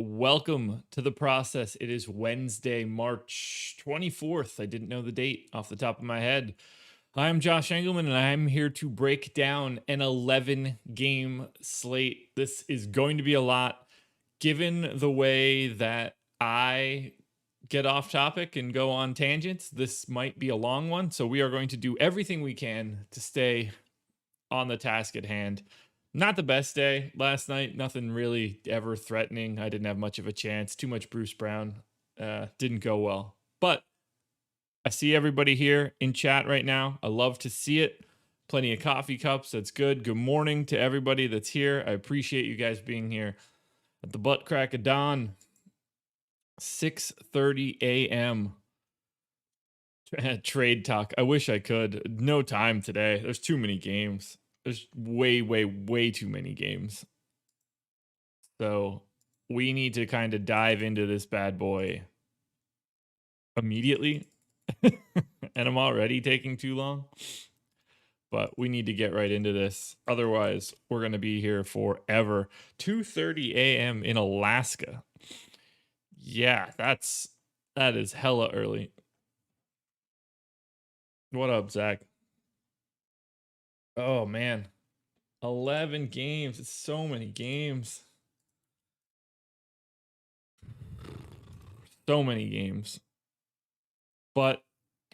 Welcome to the process. It is Wednesday, March 24th. I didn't know the date off the top of my head. I'm Josh Engleman, and I'm here to break down an 11-game slate. This is going to be a lot, given the way that I get off topic and go on tangents. This might be a long one, so we are going to do everything we can to stay on the task at hand. Not the best day last night. Nothing really ever threatening. I didn't have much of a chance. Too much Bruce Brown. Didn't go well. But I see everybody here in chat right now. I love to see it. Plenty of coffee cups. That's good. Good morning to everybody that's here. I appreciate you guys being here at the butt crack of dawn. 6:30 a.m. Trade talk. I wish I could. No time today. There's too many games. There's way too many games. So we need to kind of dive into this bad boy immediately. And I'm already taking too long. But we need to get right into this. Otherwise, we're going to be here forever. 2:30 a.m. in Alaska. Yeah, that is hella early. What up, Zach? Oh, man. 11 games. It's so many games. So many games. But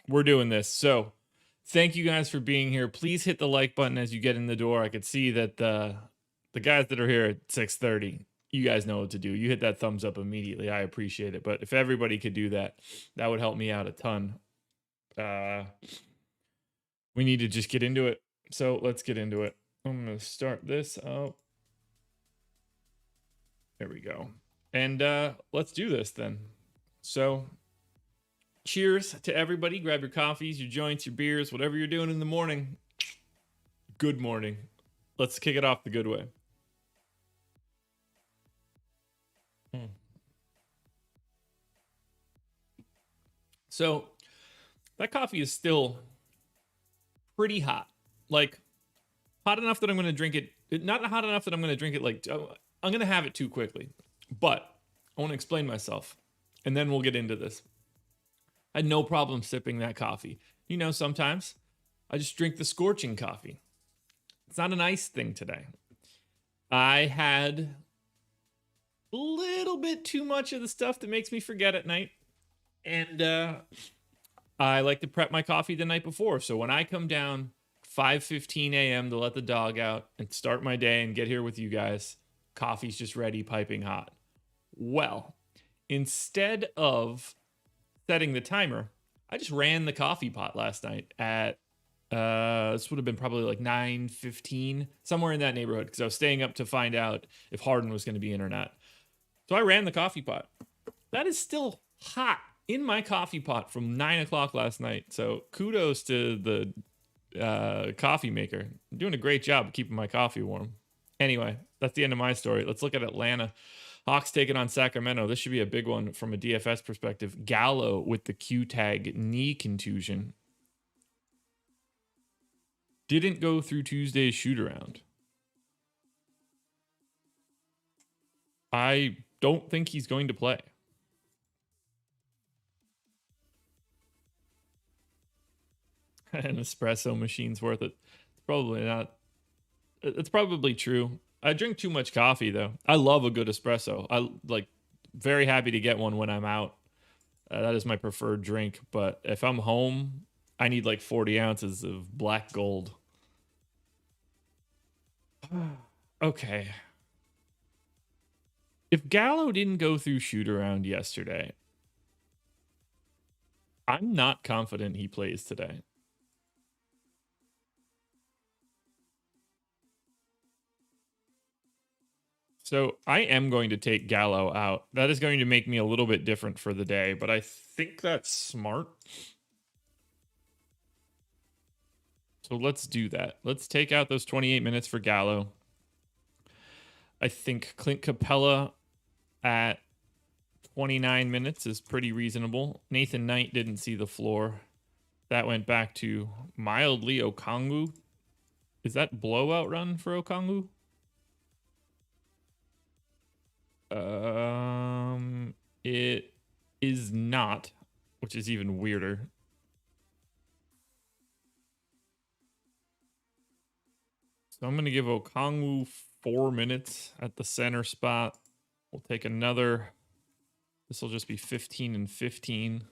we're doing this. So thank you guys for being here. Please hit the like button as you get in the door. I could see that the guys that are here at 6:30, you guys know what to do. You hit that thumbs up immediately. I appreciate it. But if everybody could do that, that would help me out a ton. We need to just get into it. So let's get into it. I'm going to start this up. There we go. And let's do this then. So cheers to everybody. Grab your coffees, your joints, your beers, whatever you're doing in the morning. Good morning. Let's kick it off the good way. So that coffee is still pretty hot. Like, hot enough that I'm going to drink it. Not hot enough that I'm going to drink it like... I'm going to have it too quickly. But I want to explain myself. And then we'll get into this. I had no problem sipping that coffee. You know, sometimes I just drink the scorching coffee. It's not an ice thing today. I had a little bit too much of the stuff that makes me forget at night. And I like to prep my coffee the night before. So when I come down 5:15 a.m. to let the dog out and start my day and get here with you guys, coffee's just ready, piping hot. Well, instead of setting the timer, I just ran the coffee pot last night at, this would have been probably like 9:15, somewhere in that neighborhood, because I was staying up to find out if Harden was going to be in or not. So I ran the coffee pot. That is still hot in my coffee pot from 9 o'clock last night. So kudos to the coffee maker. I'm doing a great job of keeping my coffee warm. Anyway, that's the end of my story. Let's look at Atlanta. Hawks taking on Sacramento. This should be a big one from a DFS perspective. Gallo with the Q tag knee contusion. Didn't go through Tuesday's shoot around. I don't think he's going to play. An espresso machine's worth it. Probably not. It's probably true. I drink too much coffee, though. I love a good espresso. I like very happy to get one when I'm out. That is my preferred drink. But if I'm home, I need like 40 ounces of black gold. Okay. If Gallo didn't go through shoot around yesterday, I'm not confident he plays today. So I am going to take Gallo out. That is going to make me a little bit different for the day, but I think that's smart. So let's do that. Let's take out those 28 minutes for Gallo. I think Clint Capella at 29 minutes is pretty reasonable. Nathan Knight didn't see the floor. That went back to mildly Okongwu. Is that blowout run for Okongwu? It is not, which is even weirder. So I'm going to give Okongwu 4 minutes at the center spot. We'll take another. This will just be 15 and 15.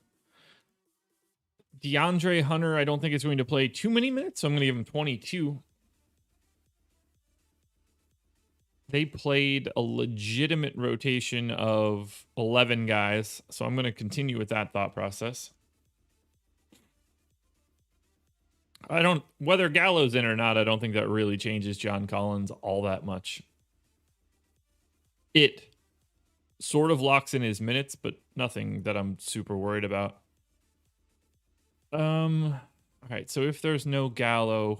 DeAndre Hunter, I don't think is going to play too many minutes, so I'm going to give him 22. They played a legitimate rotation of 11 guys, so I'm going to continue with that thought process. Whether Gallo's in or not, I don't think that really changes John Collins all that much. It sort of locks in his minutes, but nothing that I'm super worried about. All right, so if there's no Gallo,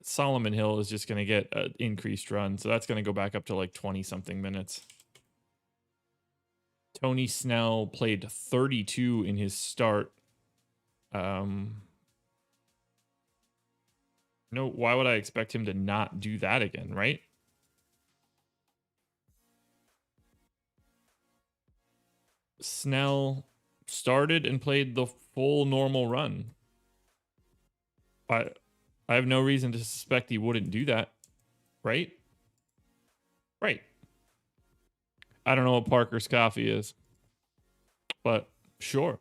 Solomon Hill is just going to get an increased run, so that's going to go back up to like 20-something minutes. Tony Snell played 32 in his start. No, why would I expect him to not do that again, right? Snell started and played the full normal run. I have no reason to suspect he wouldn't do that, right? Right. I don't know what Parker's coffee is, but sure.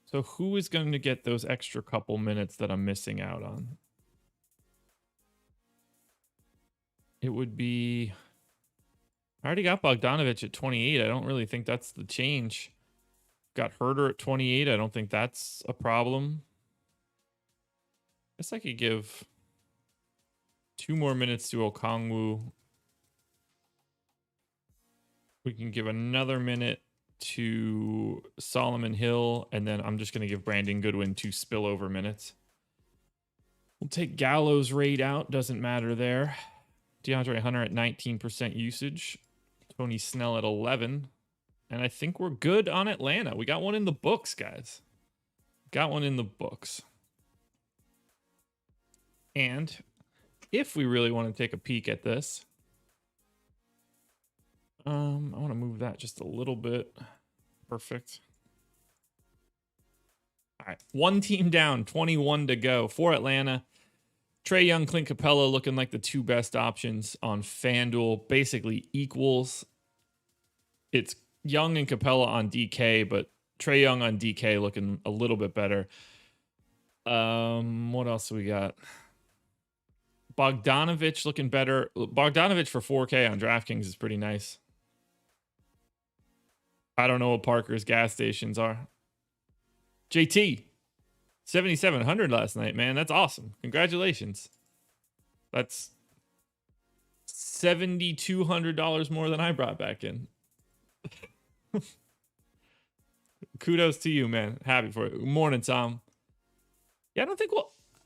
So who is going to get those extra couple minutes that I'm missing out on? It would be... I already got Bogdanovich at 28. I don't really think that's the change. Got Herter at 28. I don't think that's a problem. I guess I could give 2 more minutes to Okongwu. We can give another minute to Solomon Hill, and then I'm just going to give Brandon Goodwin 2 spillover minutes. We'll take Gallo's rate out. Doesn't matter there. DeAndre Hunter at 19% usage. Tony Snell at 11. And I think we're good on Atlanta. We got one in the books, guys. Got one in the books. And if we really want to take a peek at this, I want to move that just a little bit. Perfect. All right, one team down, 21 to go for Atlanta. Trae Young, Clint Capella looking like the 2 best options on FanDuel. Basically equals. It's Young and Capella on DK, but Trae Young on DK looking a little bit better. What else do we got? Bogdanovich looking better. Bogdanovich for 4K on DraftKings is pretty nice. I don't know what Parker's gas stations are. JT, 7,700 last night, man. That's awesome. Congratulations. That's $7,200 more than I brought back in. Kudos to you, man. Happy for it. Morning, Tom. Yeah, I don't think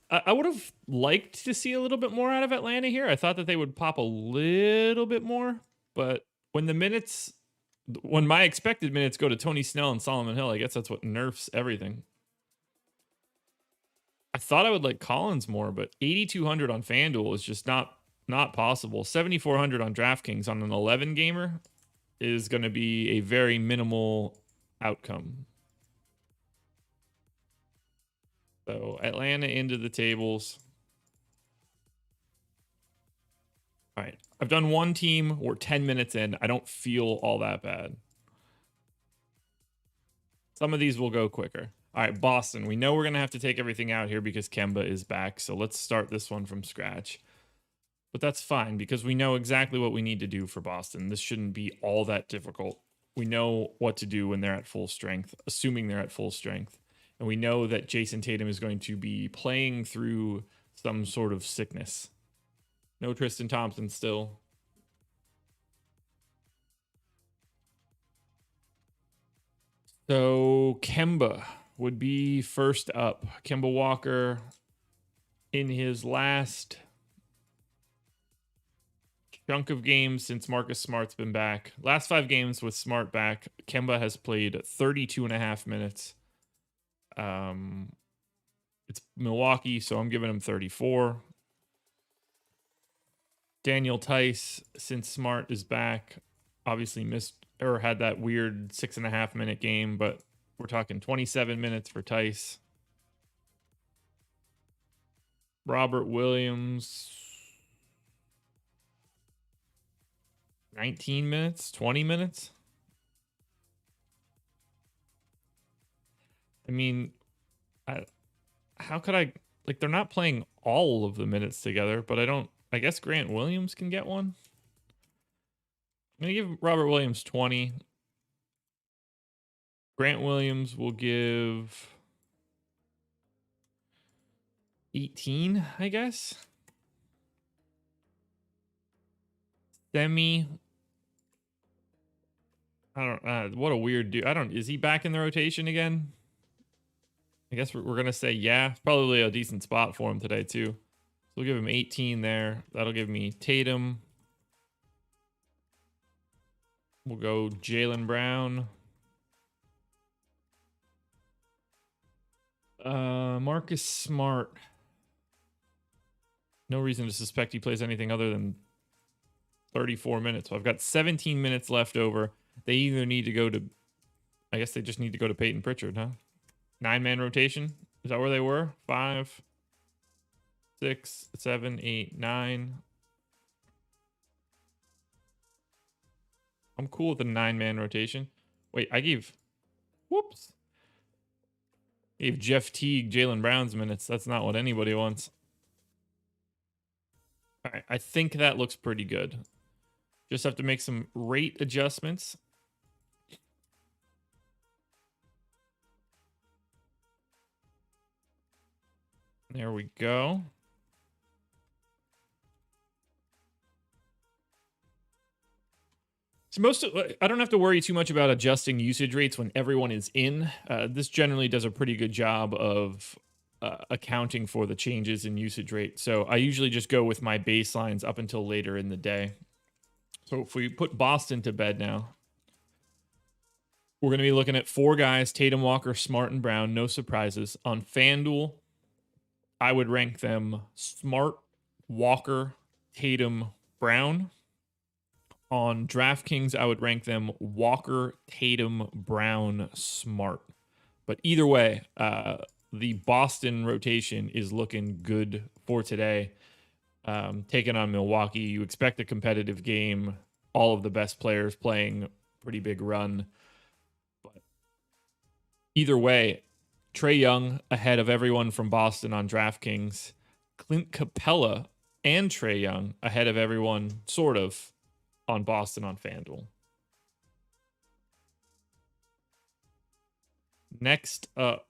I would have liked to see a little bit more out of Atlanta here. I thought that they would pop a little bit more, but when my expected minutes go to Tony Snell and Solomon Hill, I guess that's what nerfs everything. I thought I would like Collins more, but 8,200 on FanDuel is just not possible. 7,400 on DraftKings on an 11 gamer is going to be a very minimal outcome. So Atlanta into the tables. All right. I've done one team. We're 10 minutes in. I don't feel all that bad. Some of these will go quicker. All right, Boston. We know we're going to have to take everything out here because Kemba is back. So let's start this one from scratch. But that's fine because we know exactly what we need to do for Boston. This shouldn't be all that difficult. We know what to do when they're at full strength, assuming they're at full strength. And we know that Jason Tatum is going to be playing through some sort of sickness. No Tristan Thompson still. So Kemba would be first up. Kemba Walker in his last chunk of games since Marcus Smart's been back. Last 5 games with Smart back, Kemba has played 32 and a half minutes. It's Milwaukee, so I'm giving him 34. Daniel Tice, since Smart is back, obviously missed or had that weird 6.5 minute game, but we're talking 27 minutes for Tice. Robert Williams, 19 minutes, 20 minutes. I mean, how could I, like, they're not playing all of the minutes together, but I guess Grant Williams can get one. I'm going to give Robert Williams 20. Grant Williams will give 18, I guess. Semi. I don't what a weird dude. Is he back in the rotation again? I guess we're going to say yeah. Probably a decent spot for him today too. So we'll give him 18 there. That'll give me Tatum. We'll go Jaylen Brown. Marcus Smart. No reason to suspect he plays anything other than 34 minutes. So I've got 17 minutes left over. They either need to go to, I guess they just need to go to Peyton Pritchard, huh? 9-man rotation. Is that where they were? 5, 6, 7, 8, 9. I'm cool with the 9-man rotation. Wait, whoops. Gave Jeff Teague Jaylen Brown's minutes. That's not what anybody wants. All right, I think that looks pretty good. Just have to make some rate adjustments. There we go. So I don't have to worry too much about adjusting usage rates when everyone is in. This generally does a pretty good job of accounting for the changes in usage rate. So I usually just go with my baselines up until later in the day. So if we put Boston to bed now, we're going to be looking at 4 guys: Tatum, Walker, Smart, and Brown. No surprises. On FanDuel, I would rank them Smart, Walker, Tatum, Brown. On DraftKings, I would rank them Walker, Tatum, Brown, Smart. But either way, the Boston rotation is looking good for today. Taking on Milwaukee, you expect a competitive game. All of the best players playing pretty big run. But either way, Trae Young ahead of everyone from Boston on DraftKings. Clint Capella and Trae Young ahead of everyone, sort of, on Boston on FanDuel. Next up,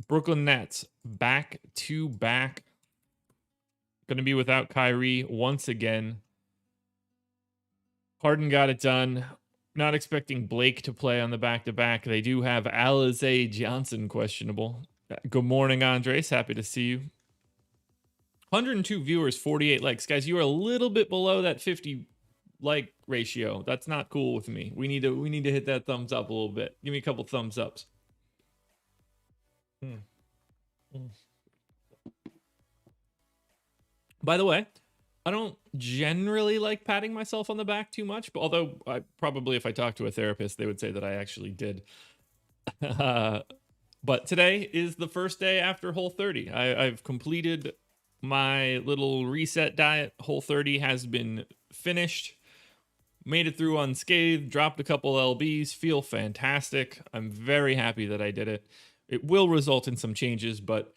Brooklyn Nets back to back. Going to be without Kyrie once again. Harden got it done. Not expecting Blake to play on the back-to-back. They do have Alize Johnson questionable. Good morning, Andres. Happy to see you. 102 viewers, 48 likes. Guys, you are a little bit below that 50 like ratio. That's not cool with me. We need to hit that thumbs up a little bit. Give me a couple thumbs ups. By the way, I don't generally like patting myself on the back too much, but although if I talked to a therapist, they would say that I actually did. But today is the first day after Whole 30. I've completed my little reset diet. Whole 30 has been finished. Made it through unscathed, dropped a couple LBs, feel fantastic. I'm very happy that I did it. It will result in some changes, but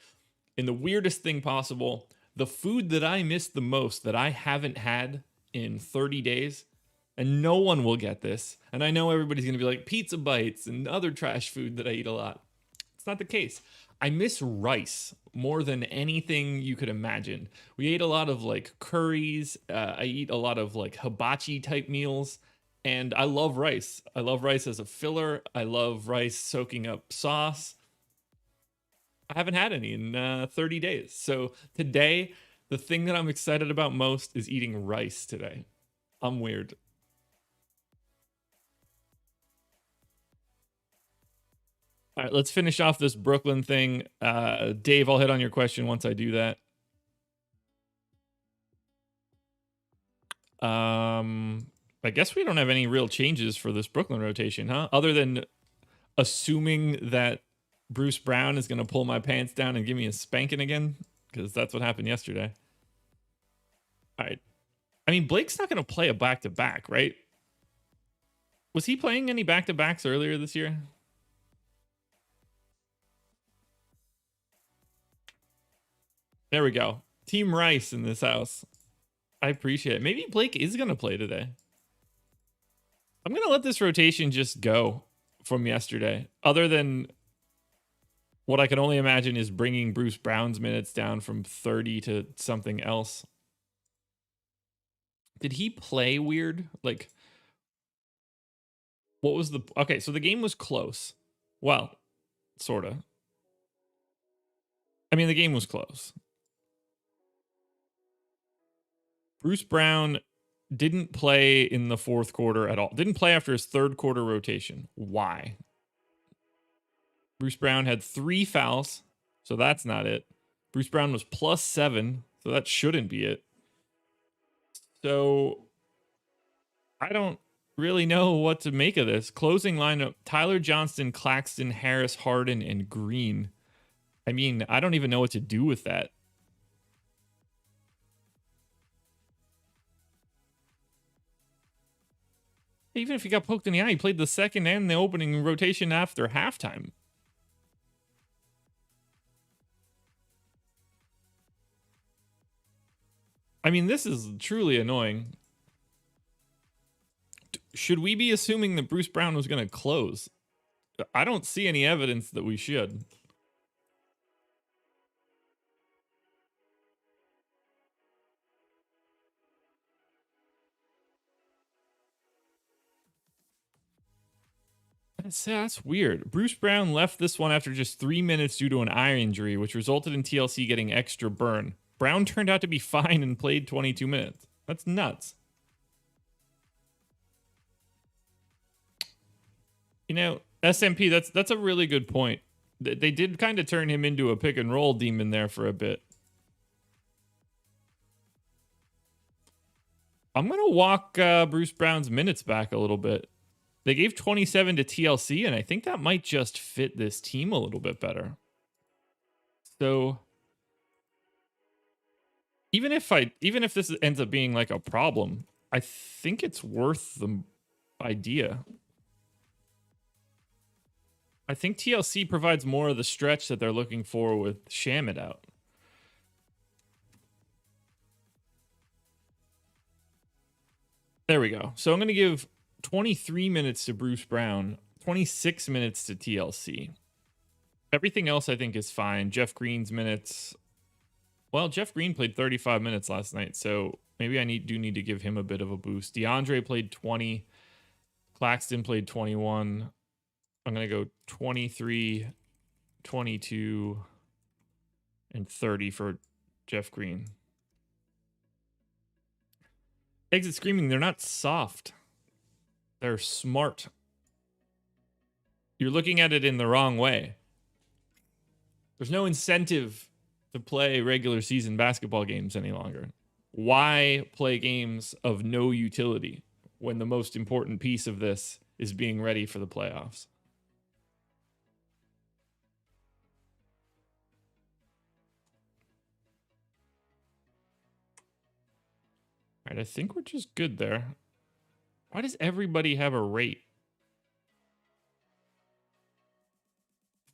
in the weirdest thing possible, the food that I missed the most that I haven't had in 30 days, and no one will get this, and I know everybody's going to be like pizza bites and other trash food that I eat a lot. It's not the case. I miss rice more than anything you could imagine. We ate a lot of like curries. I eat a lot of like hibachi type meals. And I love rice. I love rice as a filler. I love rice soaking up sauce. I haven't had any in 30 days. So today, the thing that I'm excited about most is eating rice today. I'm weird. All right, let's finish off this Brooklyn thing. Dave, I'll hit on your question once I do that. I guess we don't have any real changes for this Brooklyn rotation, huh? Other than assuming that Bruce Brown is going to pull my pants down and give me a spanking again, because that's what happened yesterday. All right. I mean, Blake's not going to play a back-to-back, right? Was he playing any back-to-backs earlier this year? There we go. Team Rice in this house. I appreciate it. Maybe Blake is going to play today. I'm going to let this rotation just go from yesterday. Other than what I can only imagine is bringing Bruce Brown's minutes down from 30 to something else. Did he play weird? Like, what was the... Okay, so the game was close. Well, sort of. I mean, the game was close. Bruce Brown didn't play in the fourth quarter at all. Didn't play after his third quarter rotation. Why? Bruce Brown had 3 fouls, so that's not it. Bruce Brown was +7, so that shouldn't be it. So I don't really know what to make of this. Closing lineup: Tyler Johnston, Claxton, Harris, Harden, and Green. I mean, I don't even know what to do with that. Even if he got poked in the eye, he played the second and the opening rotation after halftime. I mean, this is truly annoying. Should we be assuming that Bruce Brown was going to close? I don't see any evidence that we should. That's weird. Bruce Brown left this one after just 3 minutes due to an eye injury, which resulted in TLC getting extra burn. Brown turned out to be fine and played 22 minutes. That's nuts. You know, SMP, that's a really good point. They did kind of turn him into a pick and roll demon there for a bit. I'm going to walk Bruce Brown's minutes back a little bit. They gave 27 to TLC, and I think that might just fit this team a little bit better. So even if this ends up being like a problem, I think it's worth the idea. I think TLC provides more of the stretch that they're looking for with Shamit out. There we go. So I'm going to give 23 minutes to Bruce Brown, 26 minutes to TLC. Everything else I think is fine. Jeff Green's minutes. Well, Jeff Green played 35 minutes last night, so maybe I do need to give him a bit of a boost. DeAndre played 20. Claxton played 21. I'm going to go 23, 22, and 30 for Jeff Green. Exit Screaming, they're not soft. They're smart. You're looking at it in the wrong way. There's no incentive to play regular season basketball games any longer. Why play games of no utility when the most important piece of this is being ready for the playoffs? All right, I think we're just good there. Why does everybody have a rate?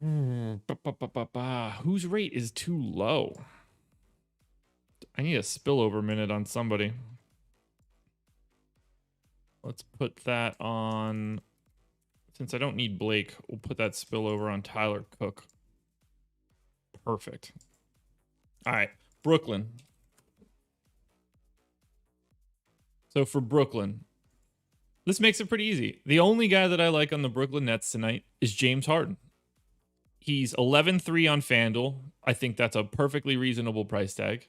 Whose rate is too low? I need a spillover minute on somebody. Let's put that on. Since I don't need Blake, we'll put that spillover on Tyler Cook. Perfect. All right, Brooklyn. So for Brooklyn, this makes it pretty easy. The only guy that I like on the Brooklyn Nets tonight is James Harden. He's 11-3 on FanDuel. I think that's a perfectly reasonable price tag.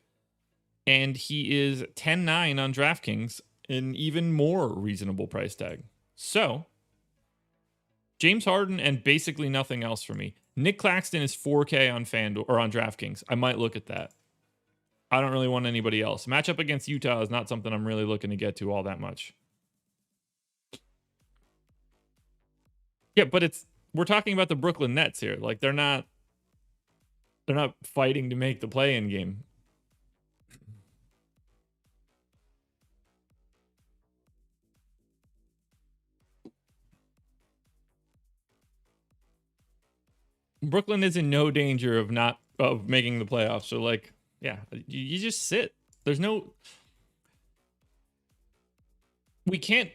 And he is 10-9 on DraftKings, an even more reasonable price tag. So, James Harden and basically nothing else for me. Nick Claxton is 4K on FanDuel or on DraftKings. I might look at that. I don't really want anybody else. Matchup against Utah is not something I'm really looking to get to all that much. Yeah, but we're talking about the Brooklyn Nets here. Like they're not fighting to make the play-in game. Brooklyn is in no danger of making the playoffs. So like, yeah, you just sit. We can't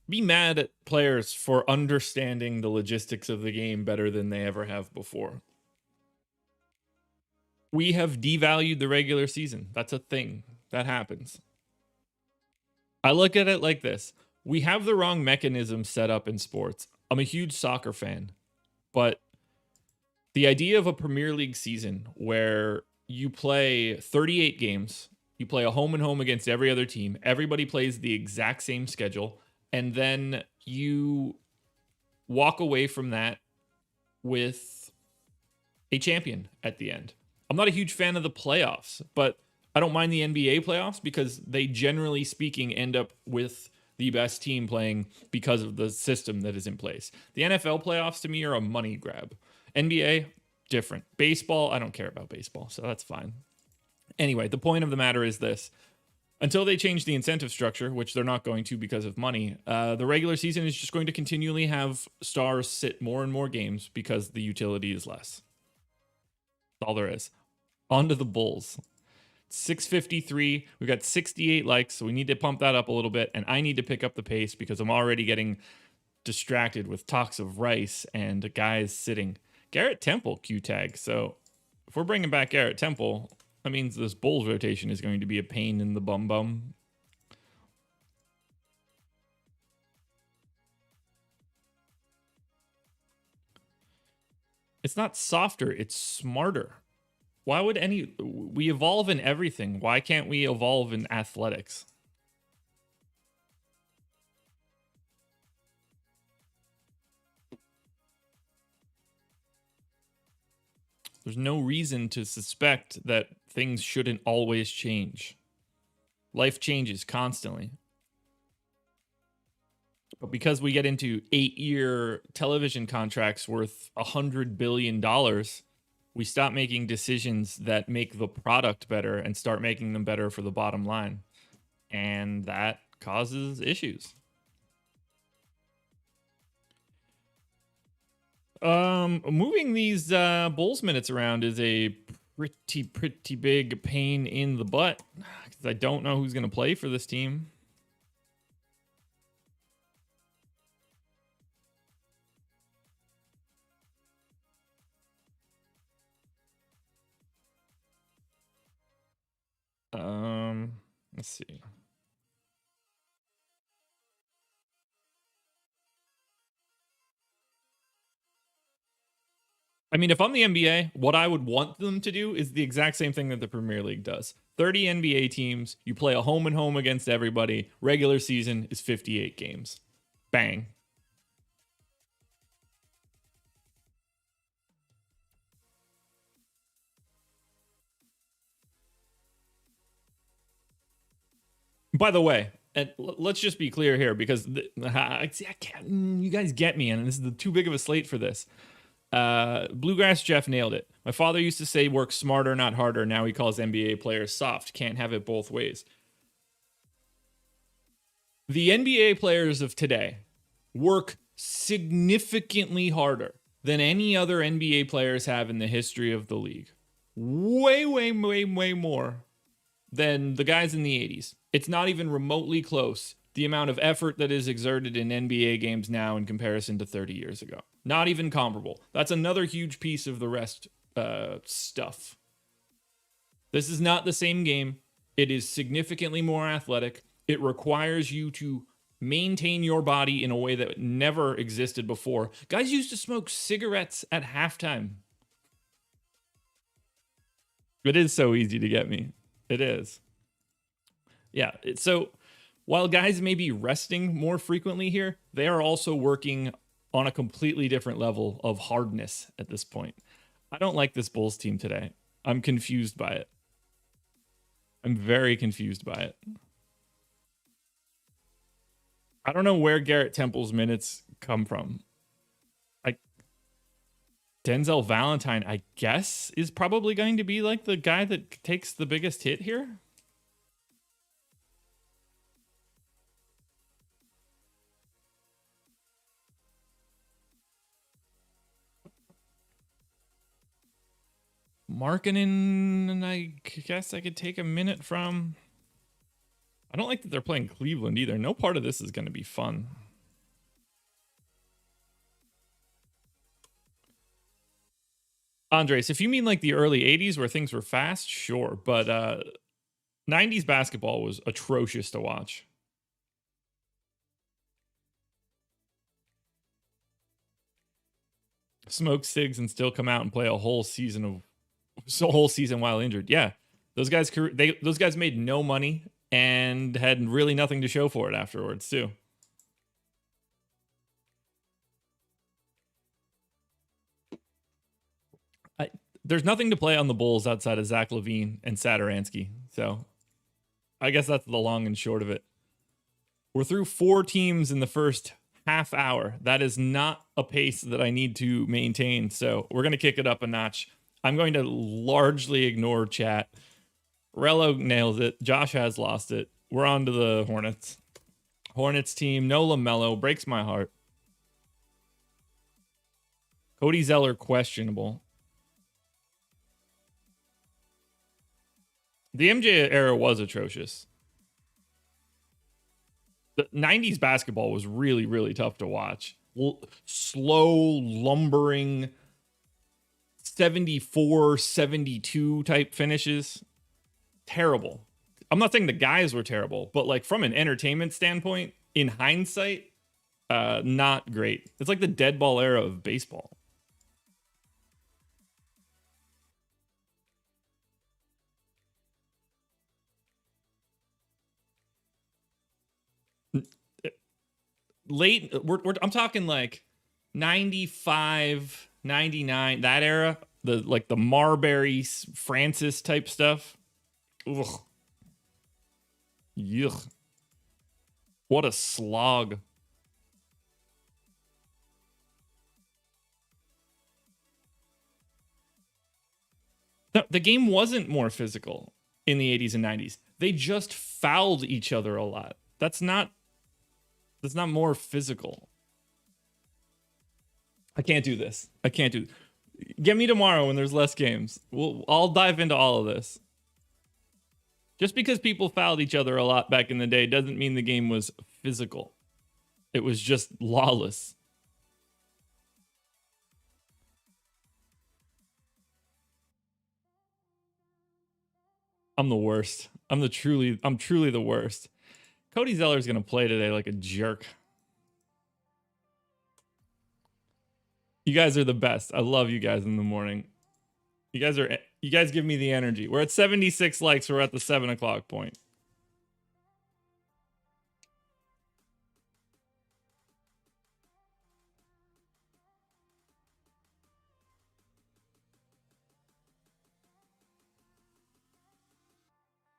be mad at players for understanding the logistics of the game better than they ever have before. We have devalued the regular season. That's a thing that happens. I look at it like this. We have the wrong mechanism set up in sports. I'm a huge soccer fan, but the idea of a Premier League season where you play 38 games, you play a home and home against every other team, everybody plays the exact same schedule, and then you walk away from that with a champion at the end. I'm not a huge fan of the playoffs, but I don't mind the NBA playoffs because they, generally speaking, end up with the best team playing because of the system that is in place. The NFL playoffs, to me, are a money grab. NBA, different. Baseball, I don't care about baseball, so that's fine. Anyway, the point of the matter is this. Until they change the incentive structure, which they're not going to because of money, the regular season is just going to continually have stars sit more and more games because the utility is less. That's all there is. On to the Bulls. 653. We've got 68 likes, so we need to pump that up a little bit, and I need to pick up the pace because I'm already getting distracted with talks of Rice and guys sitting. Garrett Temple Q tag. So if we're bringing back Garrett Temple, that means this Bulls rotation is going to be a pain in the bum. It's not softer, it's smarter. Why would we evolve in everything? Why can't we evolve in athletics? There's no reason to suspect that things shouldn't always change. Life changes constantly. But because we get into 8-year television contracts worth $100 billion, we stop making decisions that make the product better and start making them better for the bottom line. And that causes issues. Moving these Bulls minutes around is a pretty big pain in the butt because I don't know who's going to play for this team. Let's see. I mean, if I'm the NBA, what I would want them to do is the exact same thing that the Premier League does. 30 NBA teams, you play a home and home against everybody. Regular season is 58 games. Bang. By the way, and let's just be clear here because you guys get me, and this is too big of a slate for this. Bluegrass Jeff nailed it. My father used to say work smarter, not harder. Now he calls NBA players soft. Can't have it both ways. The NBA players of today work significantly harder than any other NBA players have in the history of the league. Way more than the guys in the 80s. It's not even remotely close, the amount of effort that is exerted in NBA games now in comparison to 30 years ago. Not even comparable. That's another huge piece of the rest stuff. This is not the same game. It is significantly more athletic. It requires you to maintain your body in a way that never existed before. Guys used to smoke cigarettes at halftime. It is so easy to get me. It is. Yeah. So while guys may be resting more frequently here, they are also working on a completely different level of hardness at this point. I don't like this Bulls team today. I'm confused by it. I'm very confused by it. I don't know where Garrett Temple's minutes come from. Like Denzel Valentine, I guess, is probably going to be like the guy that takes the biggest hit here. Markkanen, I guess I could take a minute from. I don't like that they're playing Cleveland either. No part of this is going to be fun. Andres, if you mean like the early 80s where things were fast, sure. But 90s basketball was atrocious to watch. Smoke cigs and still come out and play a whole season while injured. Yeah, those guys made no money and had really nothing to show for it afterwards too. There's nothing to play on the Bulls outside of Zach LaVine and Satoransky. So I guess that's the long and short of it. We're through 4 teams in the first half hour. That is not a pace that I need to maintain. So we're going to kick it up a notch. I'm going to largely ignore chat. Rello nails it. Josh has lost it. We're on to the Hornets. Hornets team, no LaMelo, breaks my heart. Cody Zeller, questionable. The MJ era was atrocious. The 90s basketball was really, really tough to watch. Slow, lumbering, 74, 72 type finishes. Terrible. I'm not saying the guys were terrible, but like from an entertainment standpoint, in hindsight, not great. It's like the dead ball era of baseball. I'm talking like 95, 99, that era, the Marbury Francis type stuff. Ugh. Yuck. What a slog. The game wasn't more physical in the 80s and 90s. They just fouled each other a lot. That's not more physical. I can't do this. Get me tomorrow when there's less games. I'll dive into all of this. Just because people fouled each other a lot back in the day doesn't mean the game was physical. It was just lawless. I'm the worst. I'm truly the worst. Cody Zeller's going to play today like a jerk. You guys are the best. I love you guys in the morning. You guys give me the energy. We're at 76 likes. We're at the 7 o'clock point.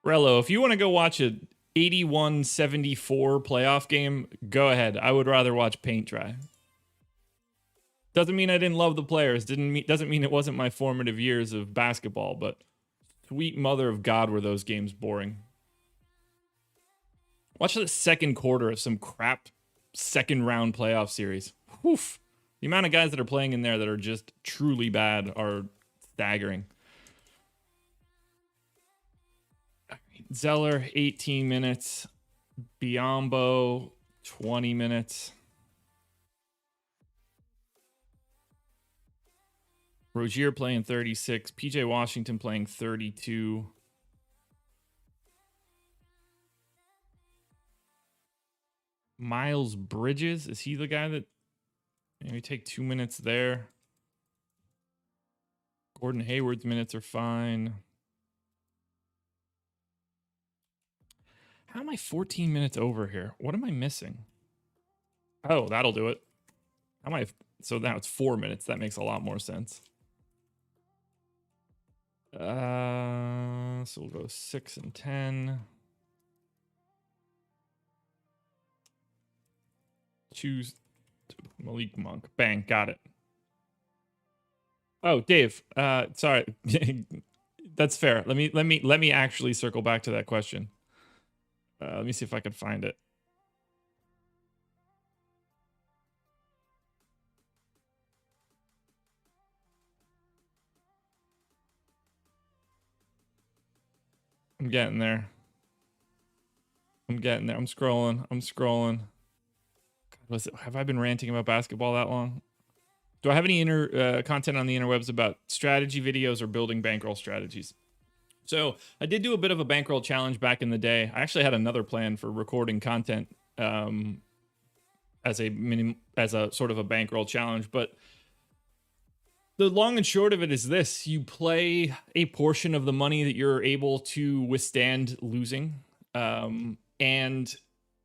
Rello, if you want to go watch a 81-74 playoff game, go ahead. I would rather watch paint dry. Doesn't mean I didn't love the players. Doesn't mean it wasn't my formative years of basketball, but sweet mother of God were those games boring. Watch the second quarter of some crap second round playoff series. Woof. The amount of guys that are playing in there that are just truly bad are staggering. Zeller, 18 minutes. Biombo, 20 minutes. Rozier playing 36. PJ Washington playing 32. Miles Bridges, is he the guy that maybe take 2 minutes there? Gordon Hayward's minutes are fine. How am I 14 minutes over here? What am I missing? Oh, that'll do it. How am I? So now it's 4 minutes. That makes a lot more sense. So we'll go 6 and 10. Choose Malik Monk. Bang, got it. Oh, Dave. Sorry. That's fair. Let me actually circle back to that question. Let me see if I can find it. I'm getting there. I'm scrolling. God, have I been ranting about basketball that long? Do I have any content on the interwebs about strategy videos or building bankroll strategies? So I did do a bit of a bankroll challenge back in the day. I actually had another plan for recording content as a sort of a bankroll challenge, but the long and short of it is this: you play a portion of the money that you're able to withstand losing, and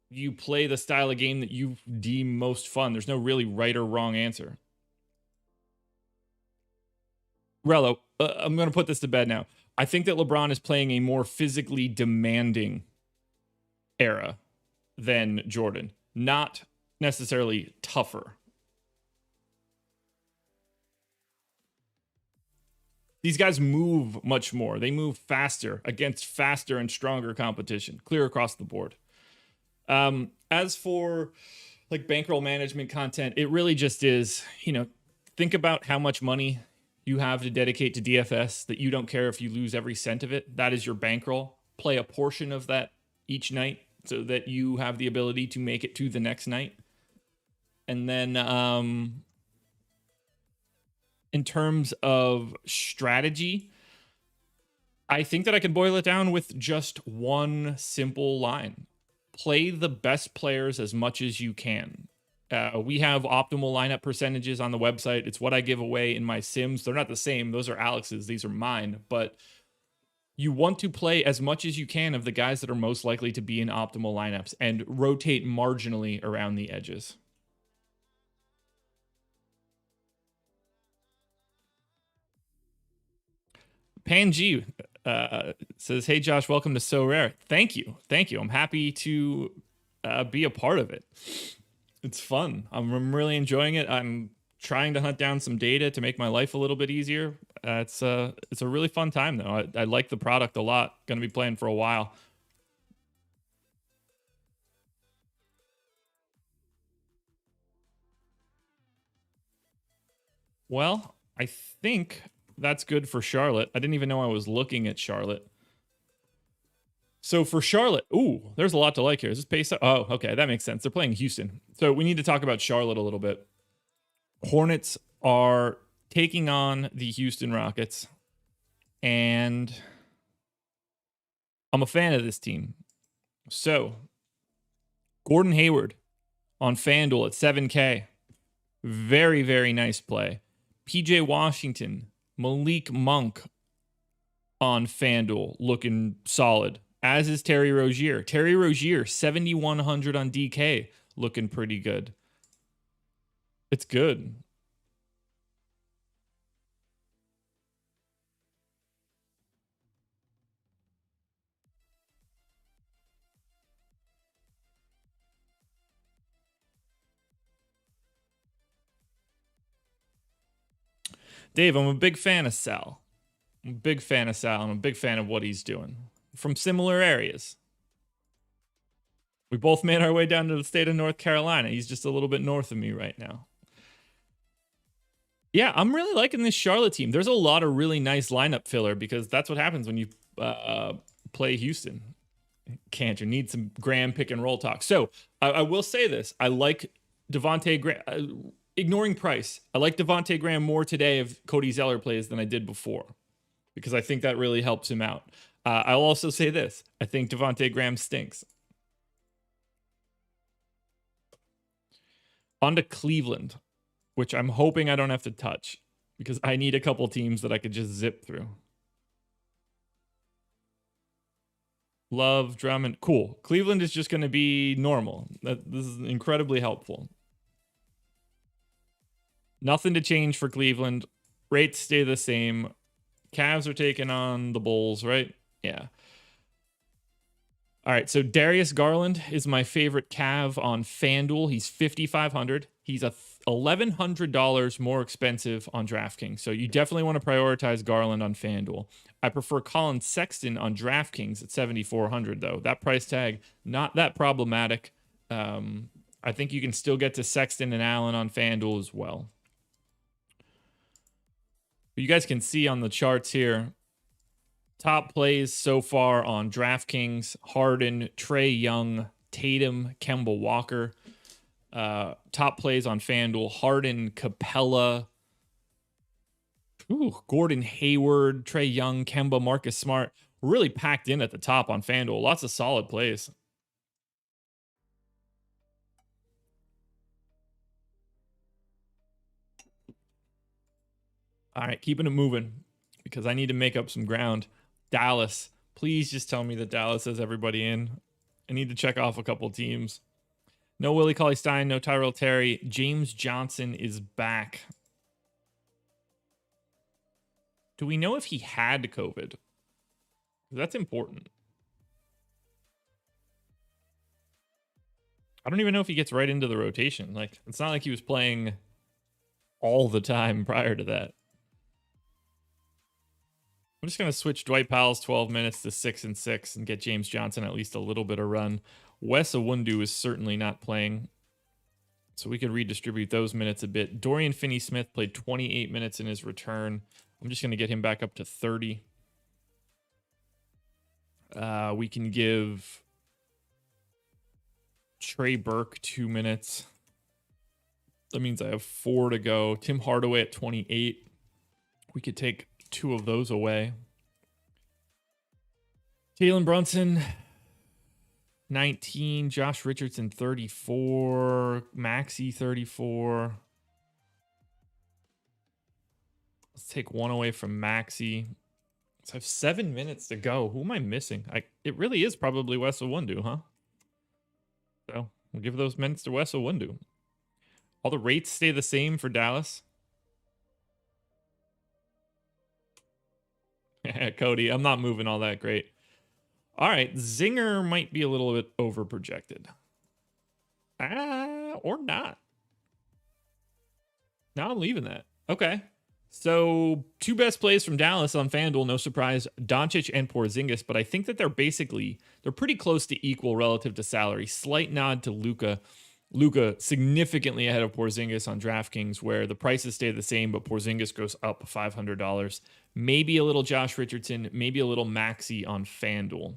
you play the style of game that you deem most fun. There's no really right or wrong answer. Rello, I'm going to put this to bed now. I think that LeBron is playing a more physically demanding era than Jordan. Not necessarily tougher. These guys move much more. They move faster against faster and stronger competition, clear across the board. As for like bankroll management content, it really just is, think about how much money you have to dedicate to DFS, that you don't care if you lose every cent of it. That is your bankroll. Play a portion of that each night so that you have the ability to make it to the next night. And then in terms of strategy, I think that I can boil it down with just one simple line. Play the best players as much as you can. We have optimal lineup percentages on the website. It's what I give away in my sims. They're not the same. Those are Alex's. These are mine. But you want to play as much as you can of the guys that are most likely to be in optimal lineups and rotate marginally around the edges. Panji says, "Hey Josh, welcome to So Rare." Thank you. I'm happy to be a part of it. It's fun. I'm really enjoying it. I'm trying to hunt down some data to make my life a little bit easier. It's a really fun time though. I like the product a lot. Going to be playing for a while. Well, I think that's good for Charlotte. I didn't even know I was looking at Charlotte. So for Charlotte, ooh, there's a lot to like here. Is this pace? Oh, okay, that makes sense. They're playing Houston. So we need to talk about Charlotte a little bit. Hornets are taking on the Houston Rockets, and I'm a fan of this team. So Gordon Hayward on FanDuel at 7K. Very, very nice play. PJ Washington, Malik Monk on FanDuel looking solid, as is Terry Rozier. Terry Rozier, 7,100 on DK, looking pretty good. It's good. Dave, I'm a big fan of Sal. I'm a big fan of Sal. I'm a big fan of what he's doing. From similar areas. We both made our way down to the state of North Carolina. He's just a little bit north of me right now. Yeah, I'm really liking this Charlotte team. There's a lot of really nice lineup filler because that's what happens when you play Houston. You need some Graham pick and roll talk. So I will say this. I like Devontae Graham. Ignoring price, I like Devontae Graham more today if Cody Zeller plays than I did before because I think that really helps him out. I'll also say this. I think Devontae Graham stinks. On to Cleveland, which I'm hoping I don't have to touch because I need a couple teams that I could just zip through. Love, Drummond. Cool. Cleveland is just going to be normal. This is incredibly helpful. Nothing to change for Cleveland. Rates stay the same. Cavs are taking on the Bulls, right? Yeah. All right, so Darius Garland is my favorite Cav on FanDuel. He's 5,500. He's $1,100 more expensive on DraftKings. So you definitely want to prioritize Garland on FanDuel. I prefer Colin Sexton on DraftKings at 7,400 though. That price tag, not that problematic. I think you can still get to Sexton and Allen on FanDuel as well. But you guys can see on the charts here, top plays so far on DraftKings: Harden, Trae Young, Tatum, Kemba Walker. Top plays on FanDuel: Harden, Capella, Gordon Hayward, Trae Young, Kemba, Marcus Smart. We're really packed in at the top on FanDuel. Lots of solid plays. All right, keeping it moving because I need to make up some ground. Dallas, please just tell me that Dallas has everybody in. I need to check off a couple teams. No Willie Cauley-Stein, no Tyrell Terry. James Johnson is back. Do we know if he had COVID? That's important. I don't even know if he gets right into the rotation. Like, it's not like he was playing all the time prior to that. I'm just going to switch Dwight Powell's 12 minutes to 6 and 6 and get James Johnson at least a little bit of run. Wes Iwundu is certainly not playing, so we could redistribute those minutes a bit. Dorian Finney-Smith played 28 minutes in his return. I'm just going to get him back up to 30. We can give Trey Burke 2 minutes. That means I have 4 to go. Tim Hardaway at 28. We could take 2 of those away. Jalen Brunson, 19. Josh Richardson, 34. Maxey, 34. Let's take 1 away from Maxey. So I have 7 minutes to go. Who am I missing? It really is probably Wes Iwundu, huh? So we'll give those minutes to Wes Iwundu. All the rates stay the same for Dallas. Cody, I'm not moving all that great. All right, Zinger might be a little bit over projected. Or not. Now I'm leaving that. Okay. So 2 best plays from Dallas on FanDuel, no surprise, Doncic and Porzingis, but I think that they're pretty close to equal relative to salary. Slight nod to Luka. Luka significantly ahead of Porzingis on DraftKings, where the prices stay the same, but Porzingis goes up $500. Maybe a little Josh Richardson, maybe a little Maxey on FanDuel.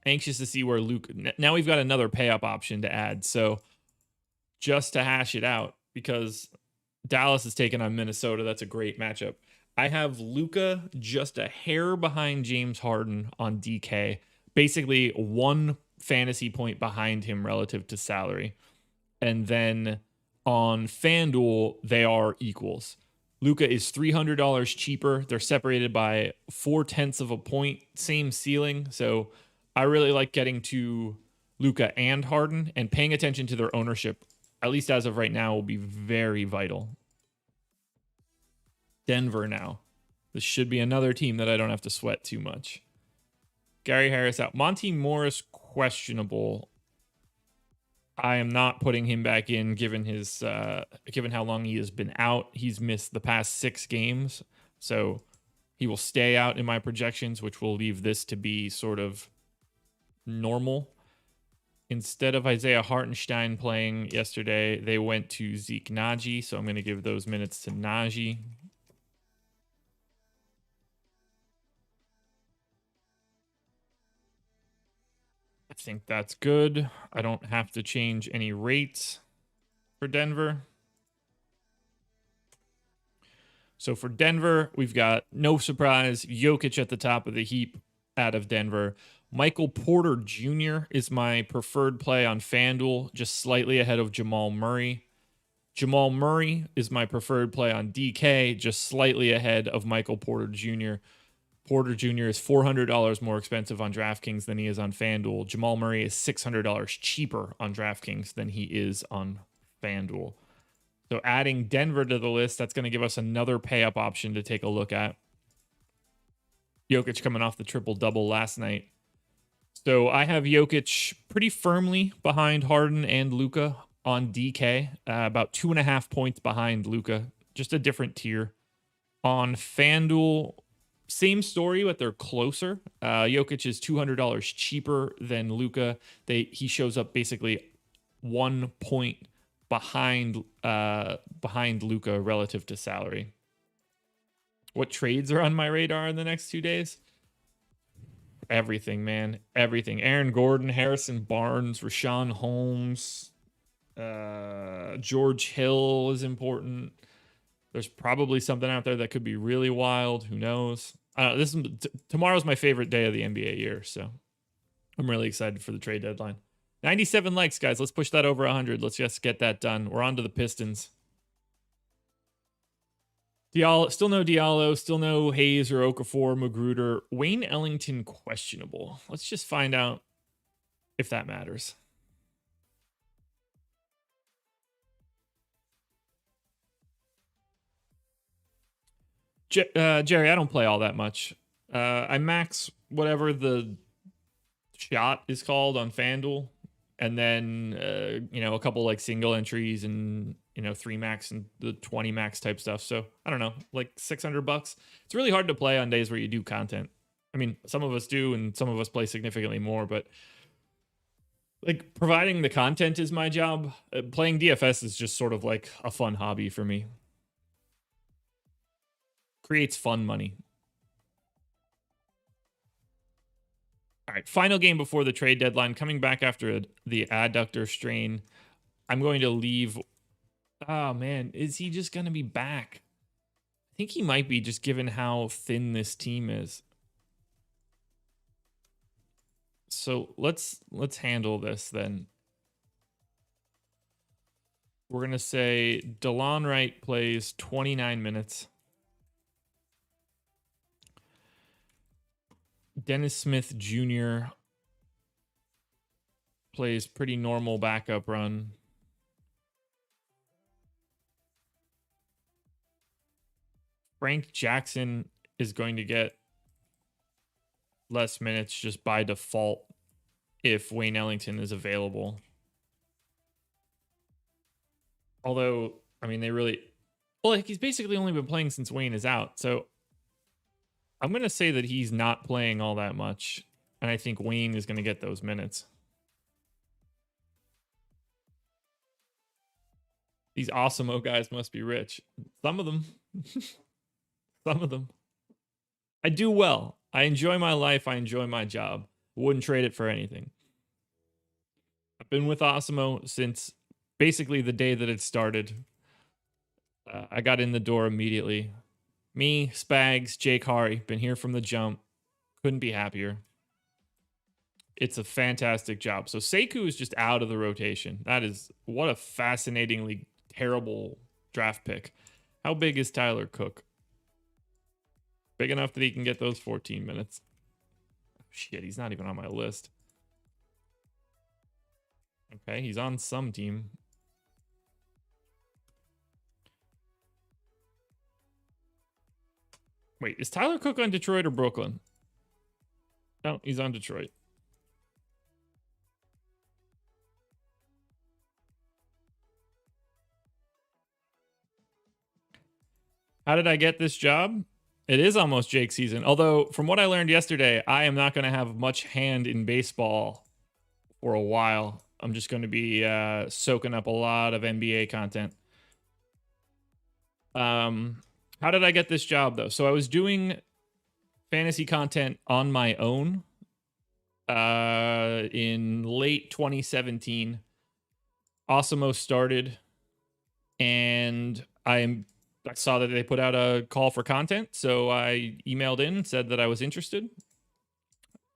Anxious to see where Luka... Now we've got another pay-up option to add. So just to hash it out, because Dallas is taking on Minnesota, that's a great matchup. I have Luka just a hair behind James Harden on DK. Basically 1 fantasy point behind him relative to salary. And then on FanDuel, they are equals. Luka is $300 cheaper. They're separated by 0.4 of a point, same ceiling. So I really like getting to Luka and Harden, and paying attention to their ownership, at least as of right now, will be very vital. Denver now. This should be another team that I don't have to sweat too much. Gary Harris out. Monty Morris questionable. I am not putting him back in given his given how long he has been out. He's missed the past 6 games, so he will stay out in my projections, which will leave this to be sort of normal. Instead of Isaiah Hartenstein playing yesterday, they went to Zeke Naji, so I'm going to give those minutes to Naji. I think that's good. I don't have to change any rates for Denver. So for Denver, we've got, no surprise, Jokic at the top of the heap out of Denver. Michael Porter Jr. is my preferred play on FanDuel, just slightly ahead of Jamal Murray. Jamal Murray is my preferred play on DK, just slightly ahead of Michael Porter Jr. Porter Jr. is $400 more expensive on DraftKings than he is on FanDuel. Jamal Murray is $600 cheaper on DraftKings than he is on FanDuel. So adding Denver to the list, that's going to give us another pay-up option to take a look at. Jokic coming off the triple-double last night. So I have Jokic pretty firmly behind Harden and Luka on DK, about 2.5 points behind Luka, just a different tier. On FanDuel, same story, but they're closer. Jokic is $200 cheaper than Luka. He shows up basically 1 point behind Luka relative to salary. What trades are on my radar in the next 2 days? Everything, man. Everything. Aaron Gordon, Harrison Barnes, Rashawn Holmes, George Hill is important. There's probably something out there that could be really wild. Who knows? Tomorrow's my favorite day of the NBA year, so I'm really excited for the trade deadline. 97 likes, guys. Let's push that over 100. Let's just get that done. We're on to the Pistons. Still no Diallo, still no Hayes or Okafor, Magruder. Wayne Ellington questionable. Let's just find out if that matters. Jerry, I don't play all that much. I max whatever the shot is called on FanDuel, and then a couple like single entries and 3 max and the 20 max type stuff. So I don't know, like $600. It's really hard to play on days where you do content. I mean, some of us do, and some of us play significantly more, but like providing the content is my job. Playing DFS is just sort of like a fun hobby for me. Creates fun money. All right, final game before the trade deadline. Coming back after the adductor strain. I'm going to leave. Oh, man. Is he just going to be back? I think he might be, just given how thin this team is. So let's handle this then. We're going to say DeLon Wright plays 29 minutes. Dennis Smith Jr. plays pretty normal backup run. Frank Jackson is going to get less minutes just by default if Wayne Ellington is available. Although, I mean, he's basically only been playing since Wayne is out. So I'm going to say that he's not playing all that much. And I think Wayne is going to get those minutes. These Awesemo guys must be rich. Some of them. Some of them. I do well. I enjoy my life. I enjoy my job. Wouldn't trade it for anything. I've been with Awesemo since basically the day that it started. I got in the door immediately. Me, Spags, Jake Hari, been here from the jump. Couldn't be happier. It's a fantastic job. So Sekou is just out of the rotation. What a fascinatingly terrible draft pick. How big is Tyler Cook? Big enough that he can get those 14 minutes. Oh, shit, he's not even on my list. Okay, he's on some team. Wait, is Tyler Cook on Detroit or Brooklyn? No, he's on Detroit. How did I get this job? It is almost Jake season. Although, from what I learned yesterday, I am not going to have much hand in baseball for a while. I'm just going to be soaking up a lot of NBA content. How did I get this job, though? So I was doing fantasy content on my own in late 2017. Awesemo started, and I saw that they put out a call for content, so I emailed in and said that I was interested.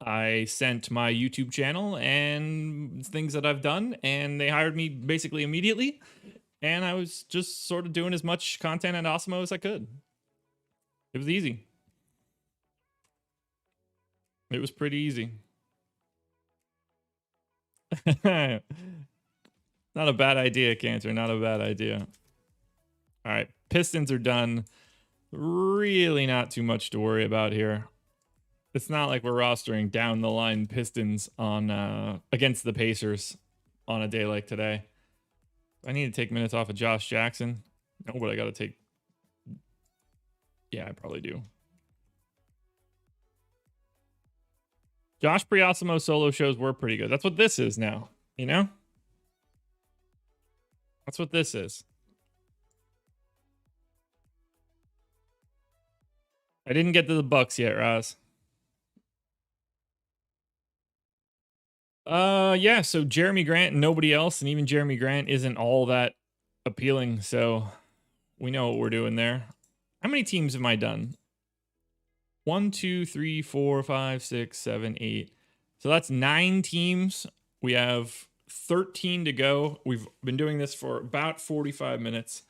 I sent my YouTube channel and things that I've done, and they hired me basically immediately. And I was just sort of doing as much content at Awesemo as I could. It was easy. It was pretty easy. Not a bad idea, Cantor. Not a bad idea. All right. Pistons are done. Really not too much to worry about here. It's not like we're rostering down the line Pistons on against the Pacers on a day like today. I need to take minutes off of Josh Jackson. No, but I got to take. Yeah, I probably do. Josh Priosimo solo shows were pretty good. That's what this is now, you know? That's what this is. I didn't get to the Bucks yet, Raz. Yeah, so Jeremy Grant and nobody else, and even Jeremy Grant isn't all that appealing, so we know what we're doing there. How many teams have I done? 1, 2, 3, 4, 5, 6, 7, 8. So that's 9 teams. We have 13 to go. We've been doing this for about 45 minutes.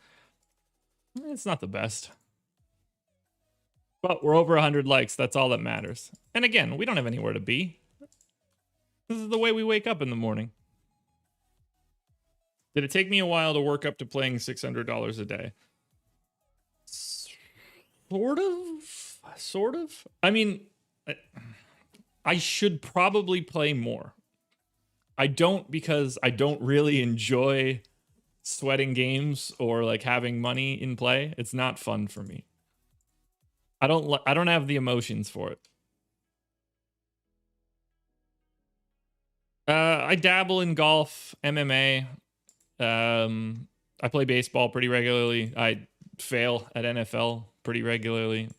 It's not the best. But we're over 100 likes. That's all that matters. And again, we don't have anywhere to be. This is the way we wake up in the morning. Did it take me a while to work up to playing $600 a day? Sort of. I mean, I should probably play more. I don't, because I don't really enjoy sweating games or like having money in play. It's not fun for me. I don't have the emotions for it. I dabble in golf, MMA. I play baseball pretty regularly. I fail at NFL pretty regularly.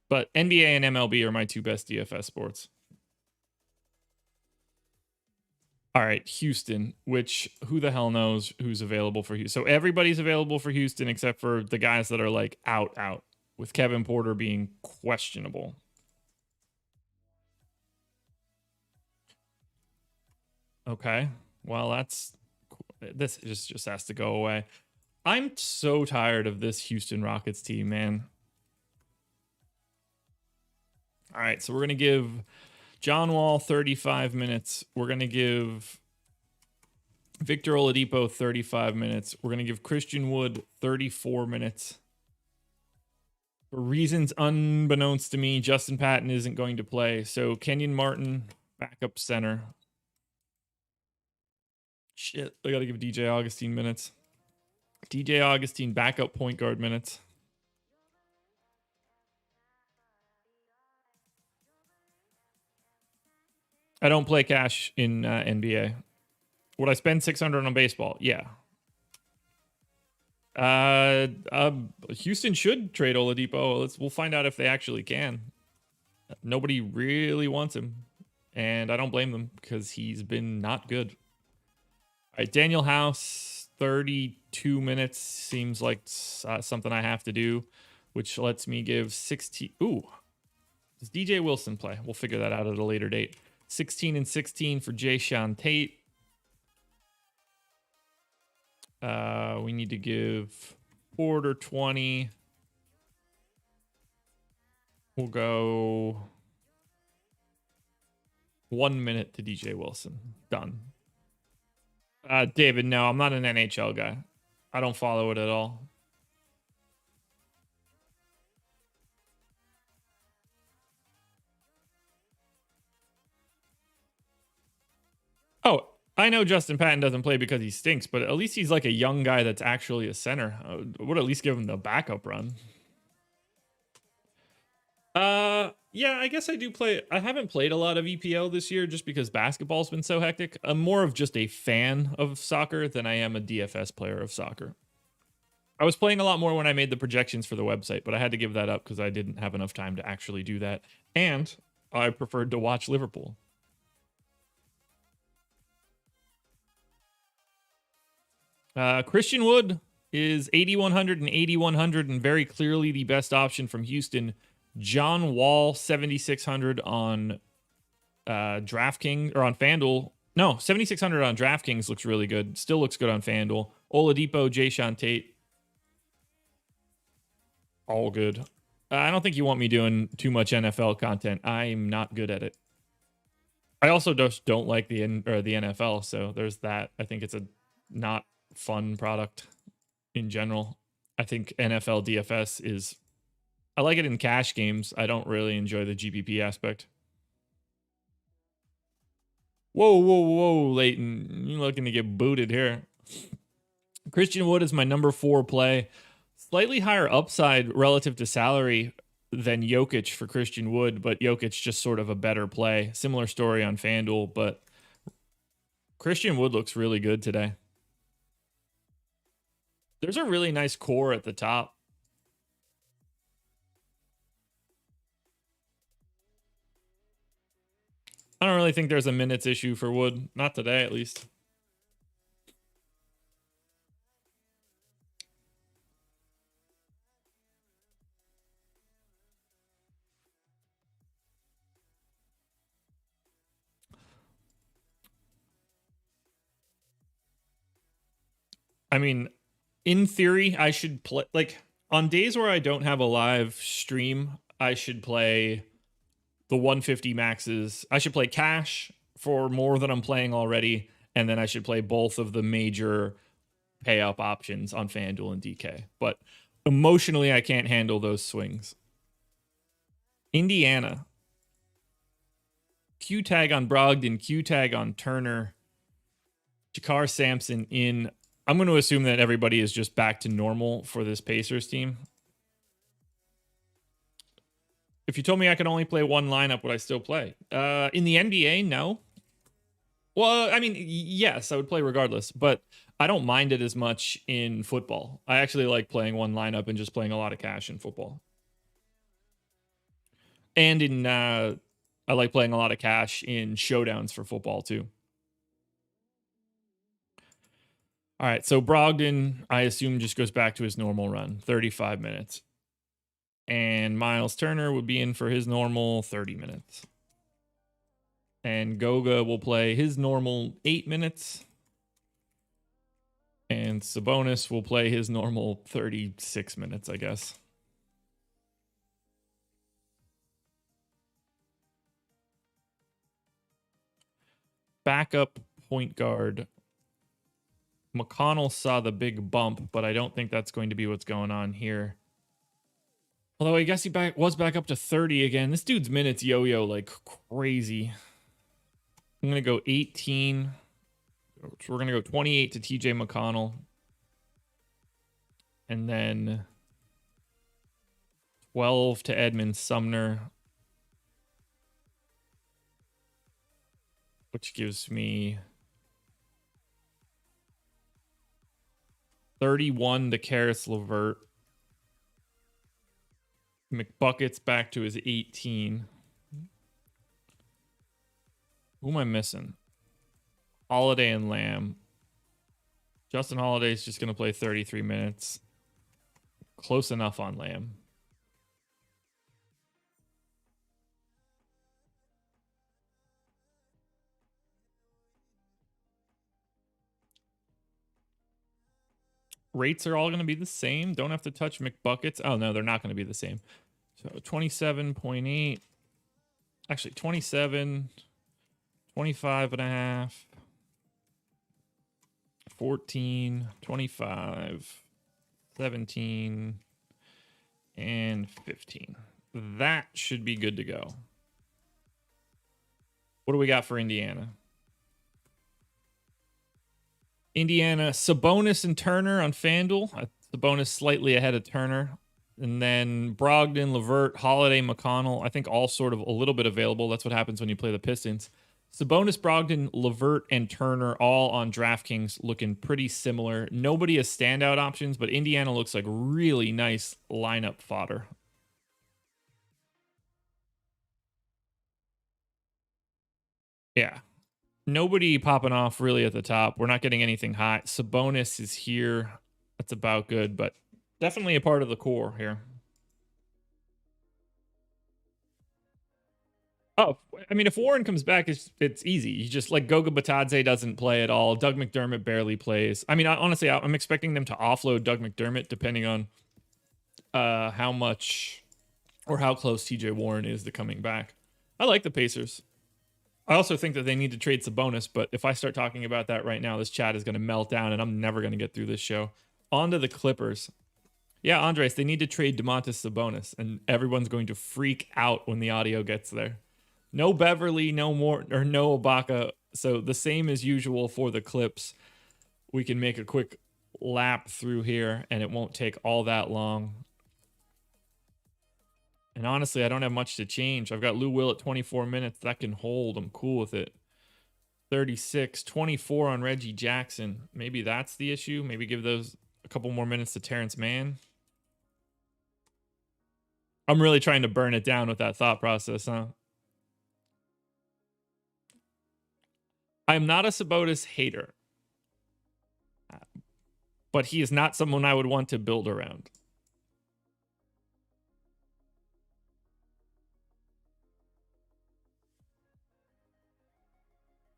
But NBA and MLB are my 2 best DFS sports. All right, Houston, which who the hell knows who's available for Houston. So everybody's available for Houston except for the guys that are like out, with Kevin Porter being questionable. Okay, well, this just has to go away. I'm so tired of this Houston Rockets team, man. All right, so we're going to give John Wall 35 minutes. We're going to give Victor Oladipo 35 minutes. We're going to give Christian Wood 34 minutes. For reasons unbeknownst to me, Justin Patton isn't going to play. So Kenyon Martin, backup center. Shit, I got to give DJ Augustine minutes. DJ Augustine, backup point guard minutes. I don't play cash in NBA. Would I spend 600 on baseball? Yeah. Houston should trade Oladipo. We'll find out if they actually can. Nobody really wants him, and I don't blame them because he's been not good. All right, Daniel House, 32 minutes seems like something I have to do, which lets me give 16. Ooh, does DJ Wilson play? We'll figure that out at a later date. 16 and 16 for Jayshawn Tate. We need to give Porter 20. We'll go 1 minute to DJ Wilson. Done. David, no, I'm not an NHL guy. I don't follow it at all. Oh, I know Justin Patton doesn't play because he stinks, but at least he's like a young guy that's actually a center. I would at least give him the backup run. Yeah, I guess I do play. I haven't played a lot of EPL this year just because basketball's been so hectic. I'm more of just a fan of soccer than I am a DFS player of soccer. I was playing a lot more when I made the projections for the website, but I had to give that up because I didn't have enough time to actually do that. And I preferred to watch Liverpool. Christian Wood is 8,100 and 8,100 and very clearly the best option from Houston. John Wall, 7,600 on DraftKings or on FanDuel. No, 7,600 on DraftKings looks really good. Still looks good on FanDuel. Oladipo, Jayshawn Tate. All good. I don't think you want me doing too much NFL content. I'm not good at it. I also just don't like the NFL, so there's that. I think it's a not fun product in general. I think NFL DFS is... I like it in cash games. I don't really enjoy the GPP aspect. Whoa, whoa, whoa, Leighton. You're looking to get booted here. Christian Wood is my number 4 play. Slightly higher upside relative to salary than Jokic for Christian Wood, but Jokic just sort of a better play. Similar story on FanDuel, but Christian Wood looks really good today. There's a really nice core at the top. I don't really think there's a minutes issue for Wood. Not today, at least. I mean, in theory, I should play... Like, on days where I don't have a live stream, I should play the 150 maxes. I should play cash for more than I'm playing already, and then I should play both of the major pay up options on FanDuel and DK. But emotionally, I can't handle those swings. Indiana. Q tag on Brogdon, Q tag on Turner. Jakar Sampson in. I'm going to assume that everybody is just back to normal for this Pacers team. If you told me I could only play one lineup, would I still play? In the NBA, no. Well, I mean, yes, I would play regardless, but I don't mind it as much in football. I actually like playing one lineup and just playing a lot of cash in football. And in I like playing a lot of cash in showdowns for football too. All right, so Brogdon, I assume, just goes back to his normal run, 35 minutes. And Miles Turner would be in for his normal 30 minutes. And Goga will play his normal 8 minutes. And Sabonis will play his normal 36 minutes, I guess. Backup point guard. McConnell saw the big bump, but I don't think that's going to be what's going on here. Although I guess he was back up to 30 again. This dude's minutes yo-yo like crazy. I'm going to go 18. So we're going to go 28 to TJ McConnell. And then 12 to Edmund Sumner. Which gives me 31 to Karis LeVert. McBucket's back to his 18. Who am I missing? Holiday and Lamb. Justin Holiday's just going to play 33 minutes. Close enough on Lamb. Rates are all going to be the same. Don't have to touch McBuckets. Oh, no, they're not going to be the same. So 27.8. Actually, 27. 25 and a half. 14. 25. 17. And 15. That should be good to go. What do we got for Indiana? Indiana, Sabonis and Turner on FanDuel. Sabonis slightly ahead of Turner. And then Brogdon, LeVert, Holiday, McConnell. I think all sort of a little bit available. That's what happens when you play the Pistons. Sabonis, Brogdon, LeVert, and Turner all on DraftKings looking pretty similar. Nobody has standout options, but Indiana looks like really nice lineup fodder. Yeah. Nobody popping off really at the top. We're not getting anything hot. Sabonis is here. That's about good, but definitely a part of the core here. Oh, I mean, if Warren comes back, it's easy. You just like Goga Batadze doesn't play at all. Doug McDermott barely plays. I mean, honestly, I'm expecting them to offload Doug McDermott depending on how much or how close TJ Warren is to coming back. I like the Pacers. I also think that they need to trade Sabonis, but if I start talking about that right now, this chat is going to melt down and I'm never going to get through this show. On to the Clippers. Yeah, Andres, they need to trade Domantas Sabonis, and everyone's going to freak out when the audio gets there. No Beverly, no more, or no Ibaka. So the same as usual for the Clips. We can make a quick lap through here, and it won't take all that long. And honestly, I don't have much to change. I've got Lou Will at 24 minutes. That can hold. I'm cool with it. 36, 24 on Reggie Jackson. Maybe that's the issue. Maybe give those a couple more minutes to Terrence Mann. I'm really trying to burn it down with that thought process, huh? I'm not a Sabonis hater, but he is not someone I would want to build around.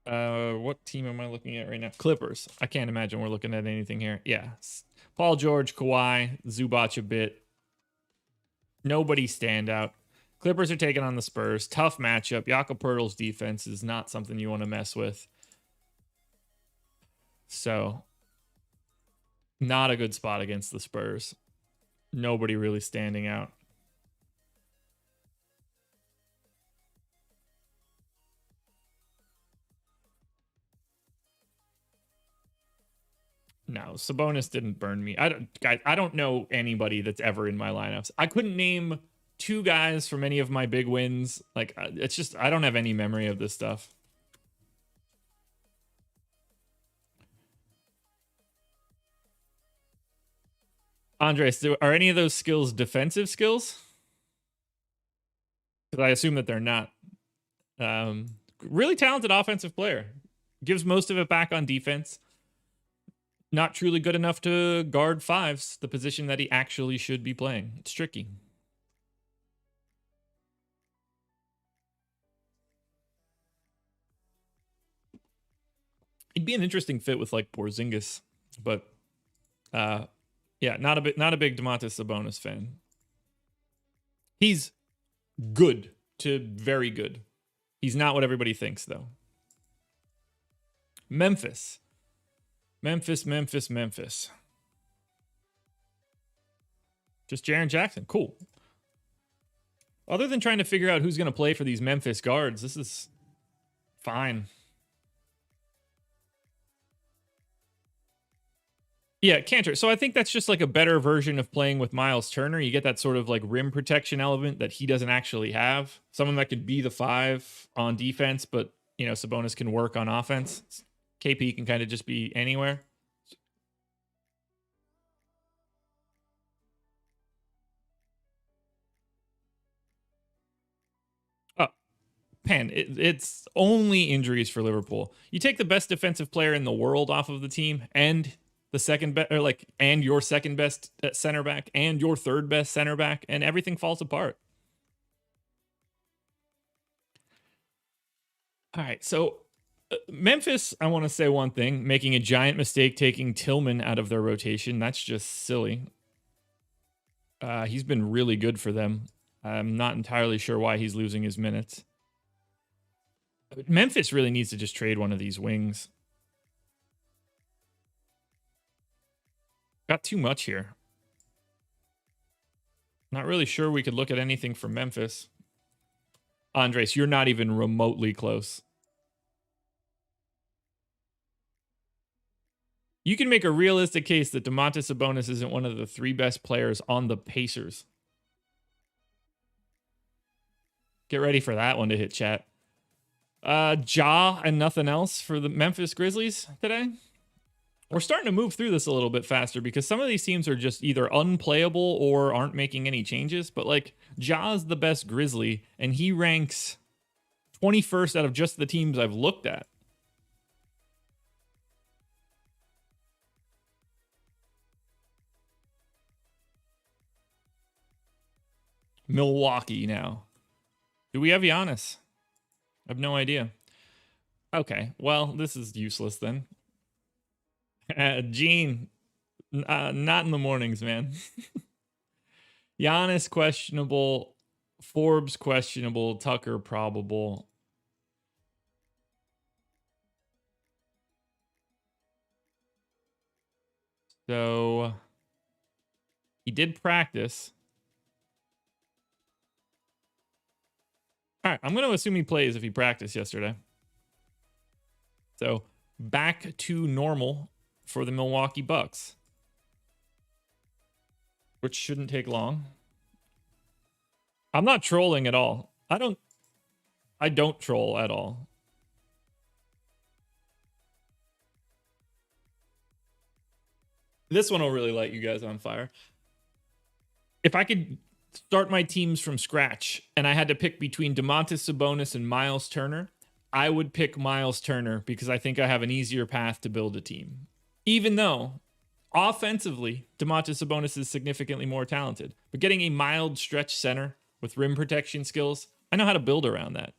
What team am I looking at right now? Clippers. I can't imagine we're looking at anything here. Yeah. Paul George, Kawhi, Zubac a bit. Nobody standout. Clippers are taking on the Spurs. Tough matchup. Jakob Poeltl's defense is not something you want to mess with. So, not a good spot against the Spurs. Nobody really standing out. No, Sabonis didn't burn me. I don't know anybody that's ever in my lineups. I couldn't name two guys from any of my big wins. Like, it's just, I don't have any memory of this stuff. Andres, are any of those skills defensive skills? Because I assume that they're not. Really talented offensive player. Gives most of it back on defense. Not truly good enough to guard fives, the position that he actually should be playing. It's tricky. He'd be an interesting fit with like Porzingis, but yeah, not a big Domantas Sabonis fan. He's good to very good. He's not what everybody thinks though. Memphis. Just Jaren Jackson. Cool. Other than trying to figure out who's going to play for these Memphis guards, this is fine. Yeah, Cantor. So I think that's just like a better version of playing with Miles Turner. You get that sort of like rim protection element that he doesn't actually have. Someone that could be the 5 on defense, but, you know, Sabonis can work on offense. KP can kind of just be anywhere. It's only injuries for Liverpool. You take the best defensive player in the world off of the team and the second best, or like, and your second best center back and your third best center back, and everything falls apart. All right, so Memphis, I want to say one thing, making a giant mistake taking Tillman out of their rotation. That's just silly. He's been really good for them. I'm not entirely sure why he's losing his minutes. Memphis really needs to just trade one of these wings. Got too much here. Not really sure we could look at anything from Memphis. Andres, you're not even remotely close. You can make a realistic case that Domantas Sabonis isn't one of the 3 best players on the Pacers. Get ready for that one to hit chat. Ja and nothing else for the Memphis Grizzlies today. We're starting to move through this a little bit faster because some of these teams are just either unplayable or aren't making any changes. But like, Ja's the best Grizzly, and he ranks 21st out of just the teams I've looked at. Milwaukee now. Do we have Giannis? I have no idea. Okay, well, this is useless then. Gene, not in the mornings, man. Giannis questionable, Forbes questionable, Tucker probable. So he did practice. All right, I'm going to assume he plays if he practiced yesterday. So back to normal for the Milwaukee Bucks, which shouldn't take long. I'm not trolling at all. I don't troll at all. This one will really light you guys on fire. If I could start my teams from scratch and I had to pick between Domantas Sabonis and Miles Turner, I would pick Miles Turner because I think I have an easier path to build a team. Even though offensively, Domantas Sabonis is significantly more talented. But getting a mild stretch center with rim protection skills, I know how to build around that.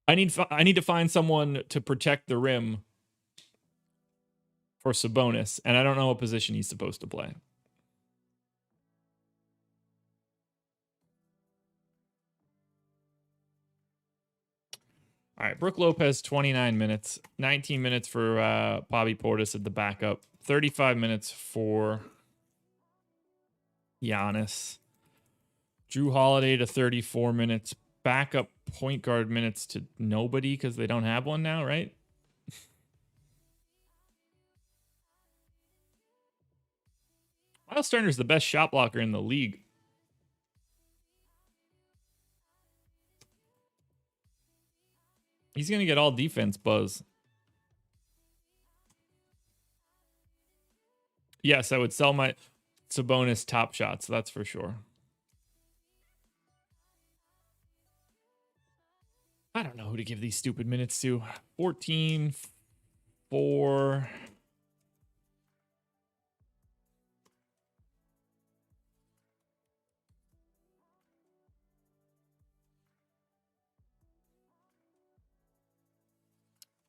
I need to find someone to protect the rim for Sabonis, and I don't know what position he's supposed to play. All right, Brook Lopez, 29 minutes, 19 minutes for Bobby Portis at the backup, 35 minutes for Giannis. Drew Holiday to 34 minutes, backup point guard minutes to nobody because they don't have one now, right? Miles Turner's the best shot blocker in the league. He's going to get all defense buzz. Yes, I would sell my Sabonis top shots. That's for sure. I don't know who to give these stupid minutes to. 14, 4.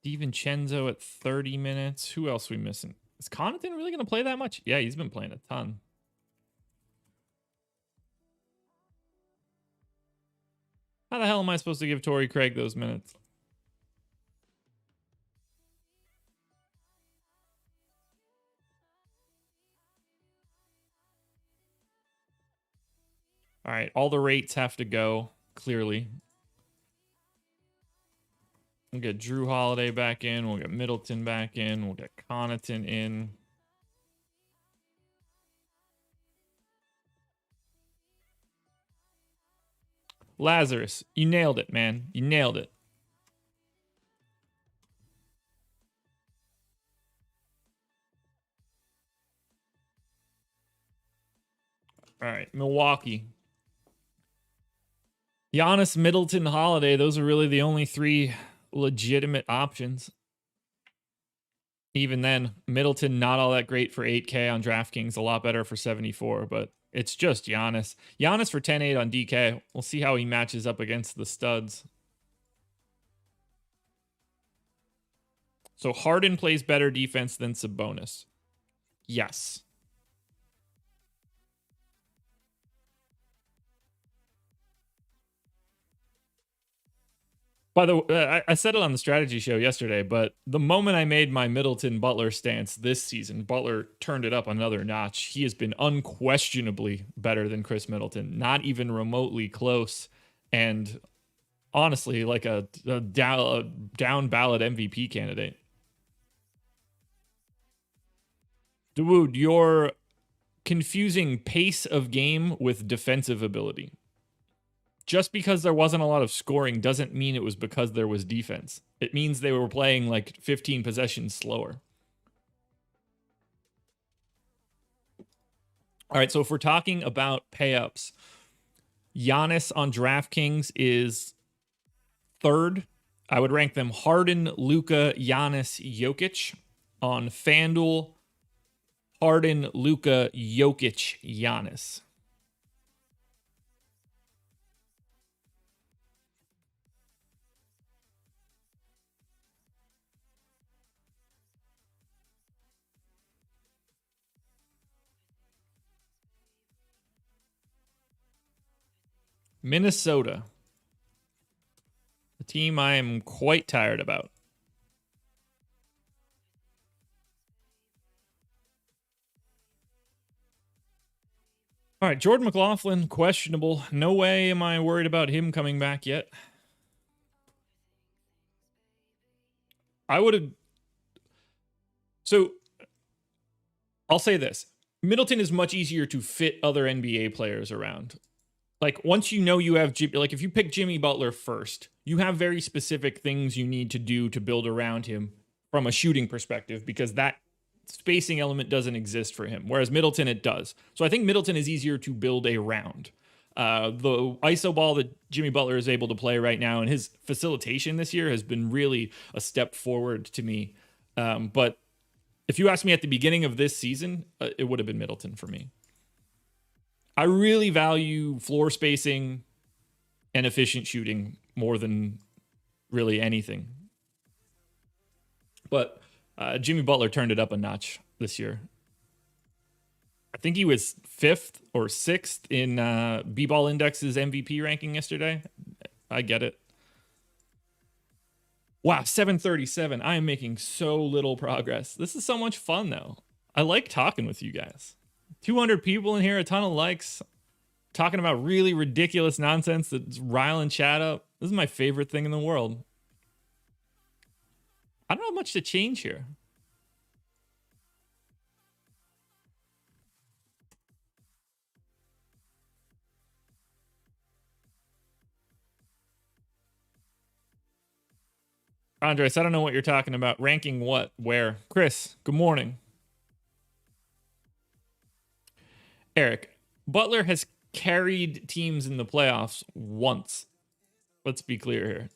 DiVincenzo at 30 minutes. Who else are we missing? Is Connaughton really going to play that much? Yeah, he's been playing a ton. How the hell am I supposed to give Torrey Craig those minutes? All right, all the rates have to go, clearly. We'll get Drew Holiday back in. We'll get Middleton back in. We'll get Connaughton in. Lazarus, you nailed it, man. You nailed it. All right, Milwaukee. Giannis, Middleton, Holiday. Those are really the only three legitimate options. Even then, Middleton, not all that great for 8K on DraftKings. A lot better for 74, but it's just Giannis. Giannis for 10-8 on DK. We'll see how he matches up against the studs. So Harden plays better defense than Sabonis. Yes. By the way, I said it on the strategy show yesterday, but the moment I made my Middleton Butler stance this season, Butler turned it up another notch. He has been unquestionably better than Chris Middleton, not even remotely close. And honestly, like a down ballot MVP candidate. Dude, you're confusing pace of game with defensive ability. Just because there wasn't a lot of scoring doesn't mean it was because there was defense. It means they were playing like 15 possessions slower. All right, so if we're talking about pay-ups, Giannis on DraftKings is third. I would rank them Harden, Luka, Giannis, Jokic. On FanDuel, Harden, Luka, Jokic, Giannis. Minnesota. A team I am quite tired about. All right, Jordan McLaughlin, questionable. No way am I worried about him coming back yet. I would have... So, I'll say this. Middleton is much easier to fit other NBA players around. Like, once you know you have... Like, if you pick Jimmy Butler first, you have very specific things you need to do to build around him from a shooting perspective, because that spacing element doesn't exist for him, whereas Middleton, it does. So I think Middleton is easier to build around. The ISO ball that Jimmy Butler is able to play right now, and his facilitation this year has been really a step forward to me. But if you asked me at the beginning of this season, it would have been Middleton for me. I really value floor spacing and efficient shooting more than really anything. But Jimmy Butler turned it up a notch this year. I think he was 5th or 6th in B-Ball Index's MVP ranking yesterday. I get it. Wow, 737. I am making so little progress. This is so much fun, though. I like talking with you guys. 200 people in here, a ton of likes. Talking about really ridiculous nonsense that's riling chat up. This is my favorite thing in the world. I don't have much to change here. Andres, I don't know what you're talking about. Ranking what? Where? Chris, good morning. Eric, Butler has carried teams in the playoffs once. Let's be clear here.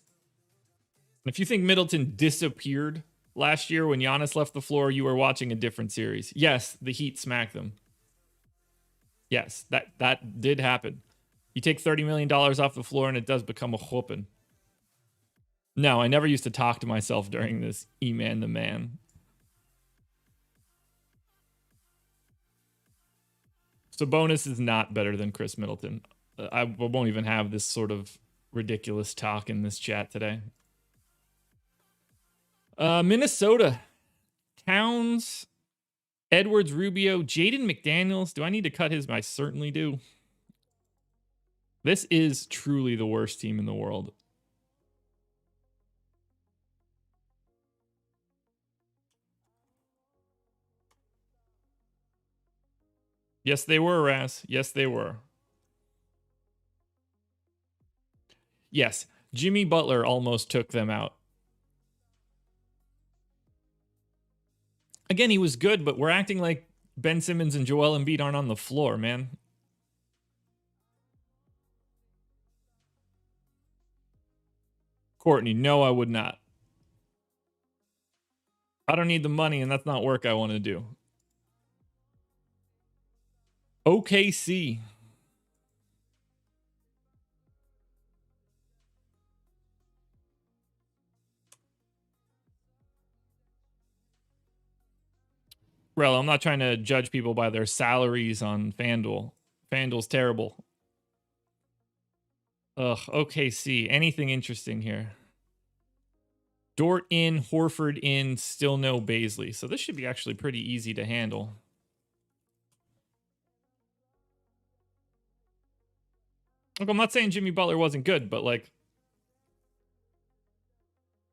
If you think Middleton disappeared last year when Giannis left the floor, you were watching a different series. Yes, the Heat smacked them. Yes, that did happen. You take $30 million off the floor and it does become a whooping. No, I never used to talk to myself during this E-Man the Man. Sabonis is not better than Chris Middleton. I won't even have this sort of ridiculous talk in this chat today. Minnesota. Towns, Edwards, Rubio, Jaden McDaniels. Do I need to cut his? I certainly do. This is truly the worst team in the world. Yes, they were, Raz. Yes, they were. Yes, Jimmy Butler almost took them out. Again, he was good, but we're acting like Ben Simmons and Joel Embiid aren't on the floor, man. Courtney, no, I would not. I don't need the money, and that's not work I want to do. OKC. Well, I'm not trying to judge people by their salaries on FanDuel. FanDuel's terrible. Ugh, OKC. Anything interesting here? Dort in, Horford in, still no Baisley. So this should be actually pretty easy to handle. Look, I'm not saying Jimmy Butler wasn't good, but like,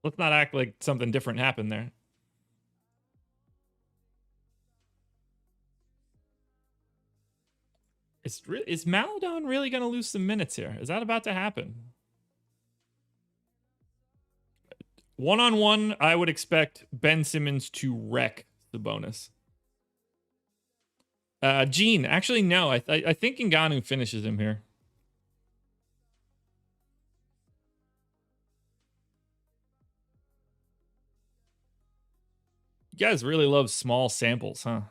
let's not act like something different happened there. Is Maladon really going to lose some minutes here? Is that about to happen? One-on-one, I would expect Ben Simmons to wreck Sabonis. Gene, actually, no. I think Ngannou finishes him here. You guys really love small samples, huh?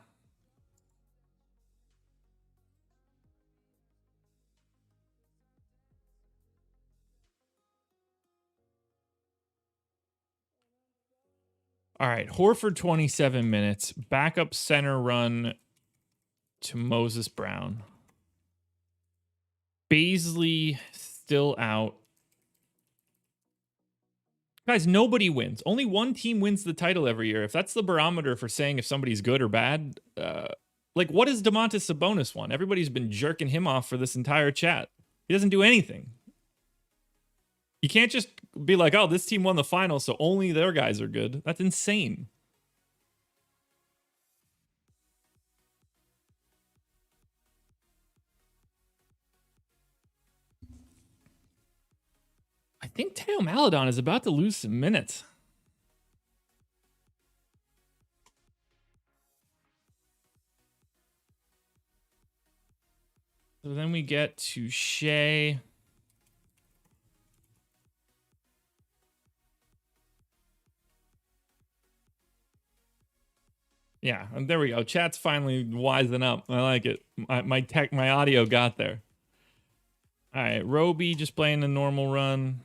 All right, Horford 27 minutes. Backup center run to Moses Brown. Baisley still out. Guys, nobody wins. Only one team wins the title every year. If that's the barometer for saying if somebody's good or bad, like, what is Domantas Sabonis won? Everybody's been jerking him off for this entire chat. He doesn't do anything. You can't just be like, oh, this team won the finals, so only their guys are good. That's insane. I think Teo Maledon is about to lose some minutes. So then we get to Shea. Yeah, and there we go. Chat's finally wising up. I like it. My audio got there. All right, Roby just playing a normal run.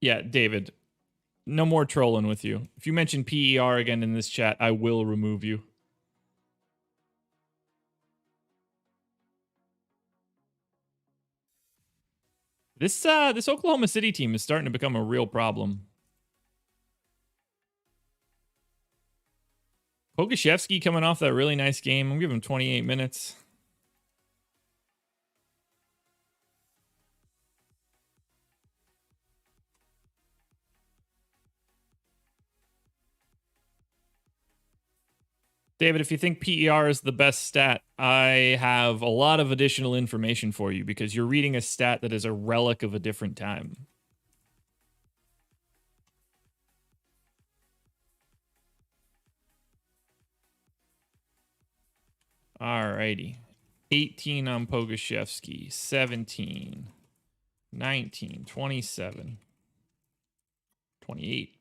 Yeah, David, no more trolling with you. If you mention PER again in this chat, I will remove you. This Oklahoma City team is starting to become a real problem. Pokusevski coming off that really nice game. I'm giving him 28 minutes. David, if you think PER is the best stat, I have a lot of additional information for you because you're reading a stat that is a relic of a different time. Alrighty. 18 on Pokusevski, 17, 19, 27, 28.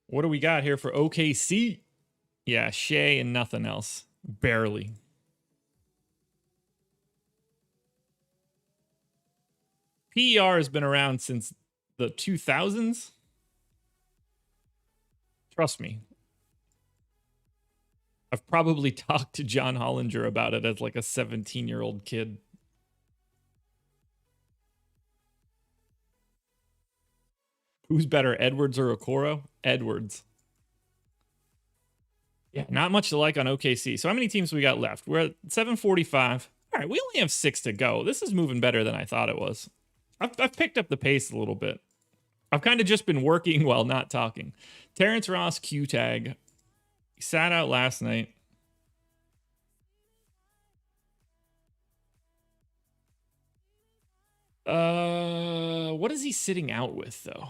What do we got here for OKC? Yeah, Shea and nothing else. Barely. PER has been around since the 2000s. Trust me. I've probably talked to John Hollinger about it as like a 17-year-old kid. Who's better, Edwards or Okoro? Edwards. Yeah, not much to like on OKC. So how many teams we got left? We're at 7:45. All right, we only have 6 to go. This is moving better than I thought it was. I've picked up the pace a little bit. I've kind of just been working while not talking. Terrence Ross Q tag. He sat out last night. What is he sitting out with though?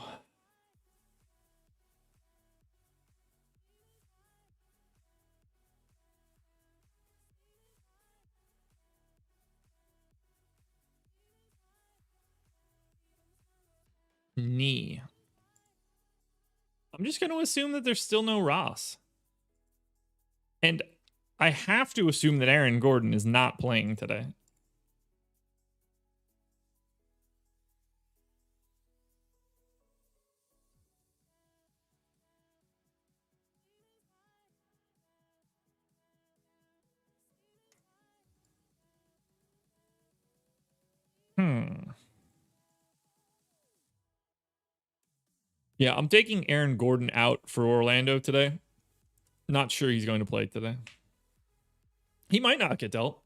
Knee. I'm just going to assume that there's still no Ross. And I have to assume that Aaron Gordon is not playing today. Yeah, I'm taking Aaron Gordon out for Orlando today. Not sure he's going to play today. He might not get dealt.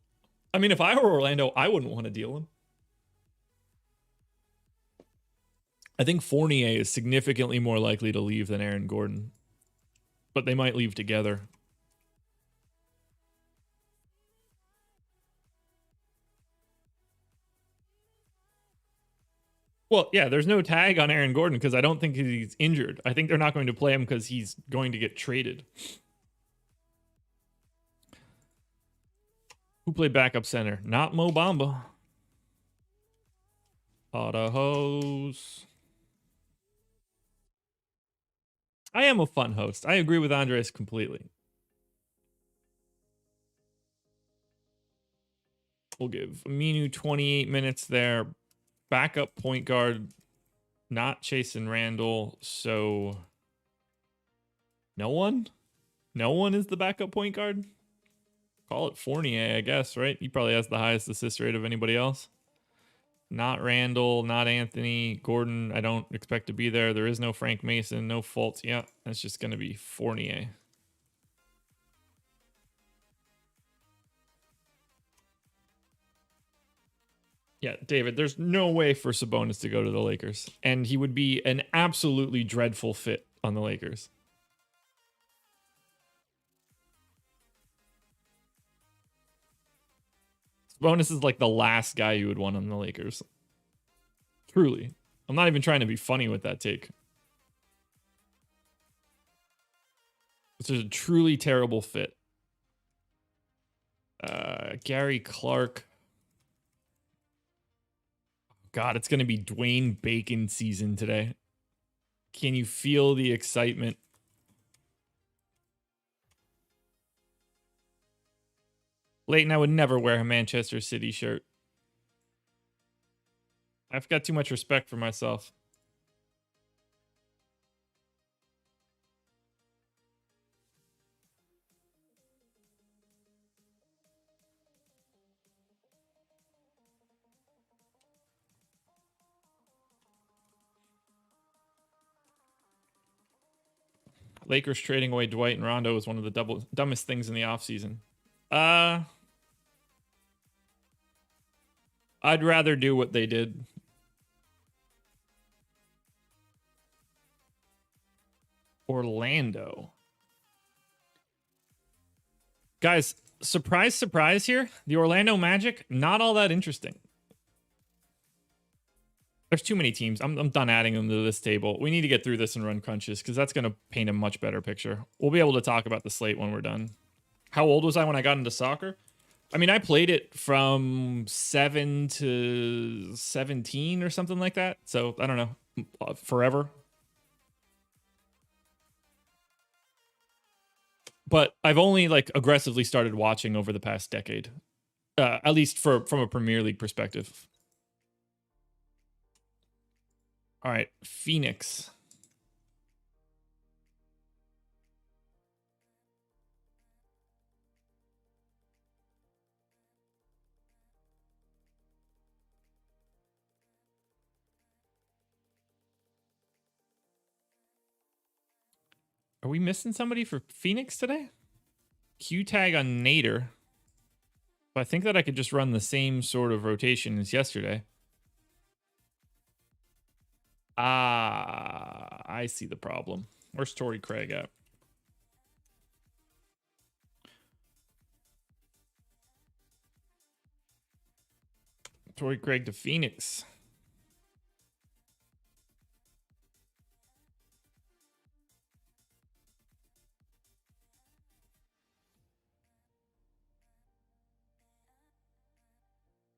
I mean, if I were Orlando, I wouldn't want to deal him. I think Fournier is significantly more likely to leave than Aaron Gordon. But they might leave together. Well, yeah, there's no tag on Aaron Gordon because I don't think he's injured. I think they're not going to play him because he's going to get traded. Who played backup center? Not Mo Bamba. Auto-hose. I am a fun host. I agree with Andres completely. We'll give Aminu 28 minutes there. Backup point guard, not chasing Randall. So no one? No one is the backup point guard? Call it Fournier, I guess, right? He probably has the highest assist rate of anybody else. Not Randall, not Anthony. Gordon, I don't expect to be there. There is no Frank Mason, no Fultz. Yeah, that's just going to be Fournier. Yeah, David, there's no way for Sabonis to go to the Lakers. And he would be an absolutely dreadful fit on the Lakers. Sabonis is like the last guy you would want on the Lakers. Truly. I'm not even trying to be funny with that take. It's a truly terrible fit. Gary Clark. God, it's going to be Dwayne Bacon season today. Can you feel the excitement? Leighton, I would never wear a Manchester City shirt. I've got too much respect for myself. Lakers trading away Dwight and Rondo is one of the dumbest things in the offseason. I'd rather do what they did. Orlando. Guys, surprise, surprise here. The Orlando Magic, not all that interesting. There's too many teams. I'm done adding them to this table. We need to get through this and run crunches because that's going to paint a much better picture. We'll be able to talk about the slate when we're done. How old was I when I got into soccer? I mean, I played it from 7 to 17 or something like that. So, I don't know. Forever. But I've only like aggressively started watching over the past decade. At least from a Premier League perspective. All right, Phoenix. Are we missing somebody for Phoenix today? Q tag on Nader. But I think that I could just run the same sort of rotation as yesterday. I see the problem. Where's Torrey Craig at? Torrey Craig to Phoenix.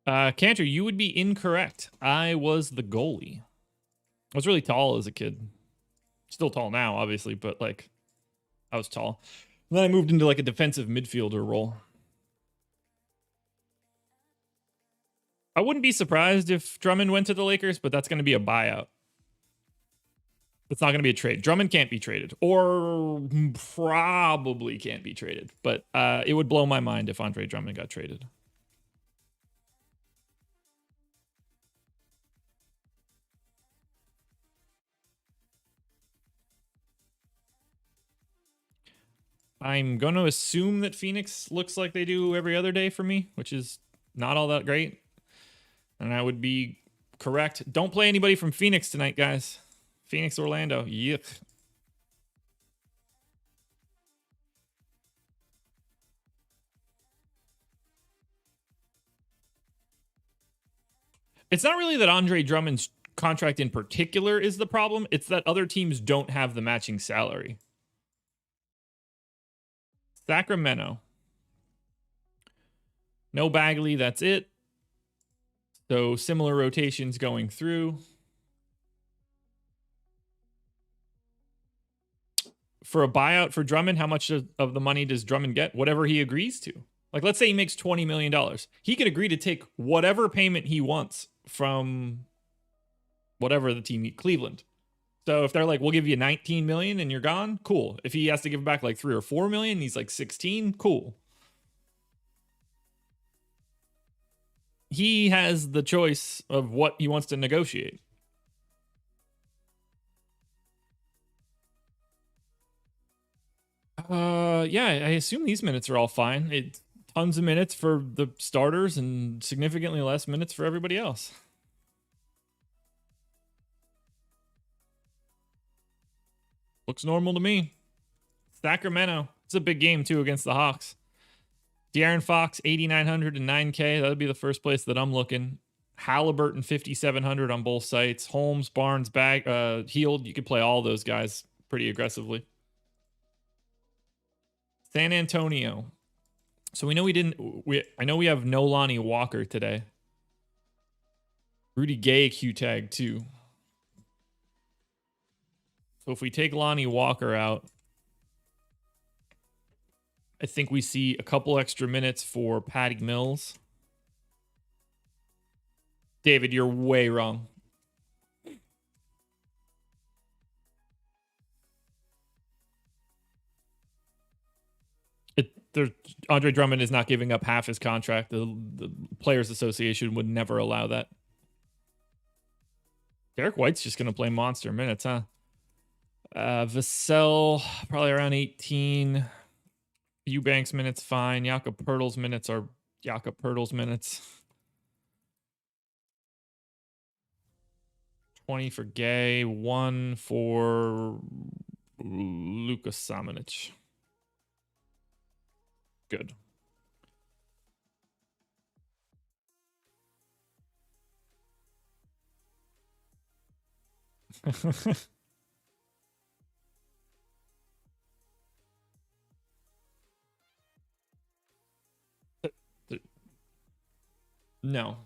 Cantor, you would be incorrect. I was the goalie. I was really tall as a kid. Still tall now, obviously, but like I was tall. And then I moved into like a defensive midfielder role. I wouldn't be surprised if Drummond went to the Lakers, but that's going to be a buyout. It's not going to be a trade. Drummond can't be traded, or probably can't be traded. But it would blow my mind if Andre Drummond got traded. I'm going to assume that Phoenix looks like they do every other day for me, which is not all that great. And I would be correct. Don't play anybody from Phoenix tonight, guys. Phoenix, Orlando. Yuck. It's not really that Andre Drummond's contract in particular is the problem. It's that other teams don't have the matching salary. Sacramento. No Bagley, that's it. So similar rotations going through. For a buyout for Drummond, how much of the money does Drummond get? Whatever he agrees to. Like, let's say he makes $20 million. He can agree to take whatever payment he wants from whatever the team, Cleveland. So if they're like, we'll give you 19 million and you're gone, cool. If he has to give back like 3 or 4 million, he's like 16, cool. He has the choice of what he wants to negotiate. Yeah, I assume these minutes are all fine. It's tons of minutes for the starters and significantly less minutes for everybody else. Looks normal to me. Sacramento. It's a big game, too, against the Hawks. De'Aaron Fox, 8,900 and 9K. That would be the first place that I'm looking. Halliburton, 5,700 on both sites. Holmes, Barnes, Heald. You could play all those guys pretty aggressively. San Antonio. So we know I know we have no Lonnie Walker today. Rudy Gay Q tag too. So if we take Lonnie Walker out, I think we see a couple extra minutes for Patty Mills. David, you're way wrong. Andre Drummond is not giving up half his contract. The Players Association would never allow that. Derek White's just going to play monster minutes, huh? Vassell, probably around 18. Eubanks minutes, fine. Jakob Poeltl's minutes are Jakob Poeltl's minutes. 20 for Gay, 1 for Luka Samanic. Good. No.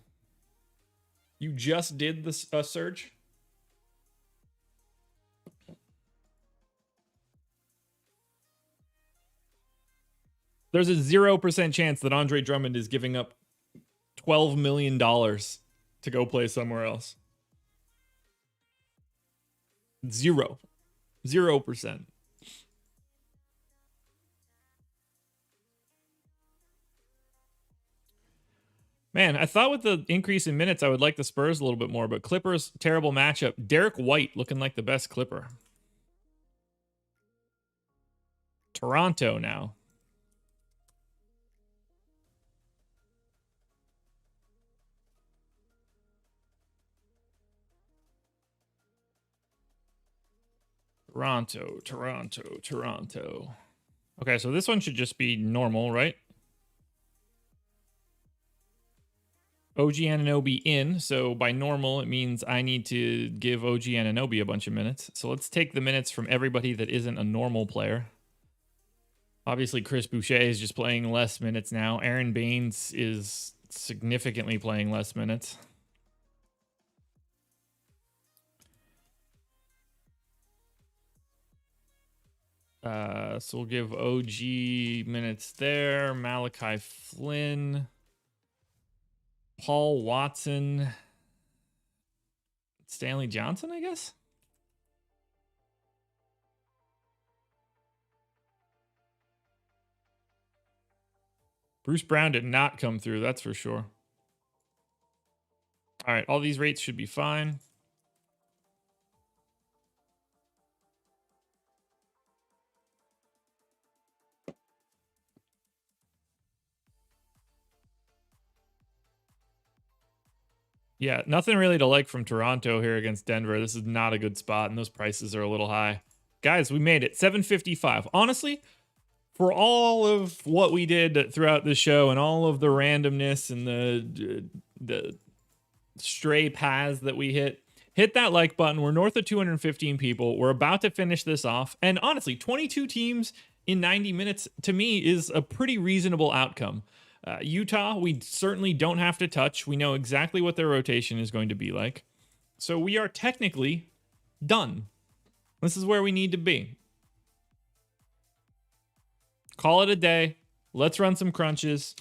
You just did this surge? There's a 0% chance that Andre Drummond is giving up $12 million to go play somewhere else. 0%. Man, I thought with the increase in minutes, I would like the Spurs a little bit more, but Clippers, terrible matchup. Derek White looking like the best Clipper. Toronto now. Toronto. Okay, so this one should just be normal, right? OG Anunoby in, so by normal, it means I need to give OG Anunoby a bunch of minutes. So let's take the minutes from everybody that isn't a normal player. Obviously, Chris Boucher is just playing less minutes now. Aaron Baines is significantly playing less minutes. So we'll give OG minutes there. Malachi Flynn. Paul Watson. Stanley Johnson, I guess? Bruce Brown did not come through, that's for sure. All right, all these rates should be fine. Yeah, nothing really to like from Toronto here against Denver. This is not a good spot, and those prices are a little high. Guys, we made it. 755. Honestly, for all of what we did throughout the show and all of the randomness and the stray paths that we hit that like button. We're north of 215 people. We're about to finish this off. And honestly, 22 teams in 90 minutes, to me, is a pretty reasonable outcome. Utah, we certainly don't have to touch. We know exactly what their rotation is going to be like. So we are technically done. This is where we need to be. Call it a day. Let's run some crunches.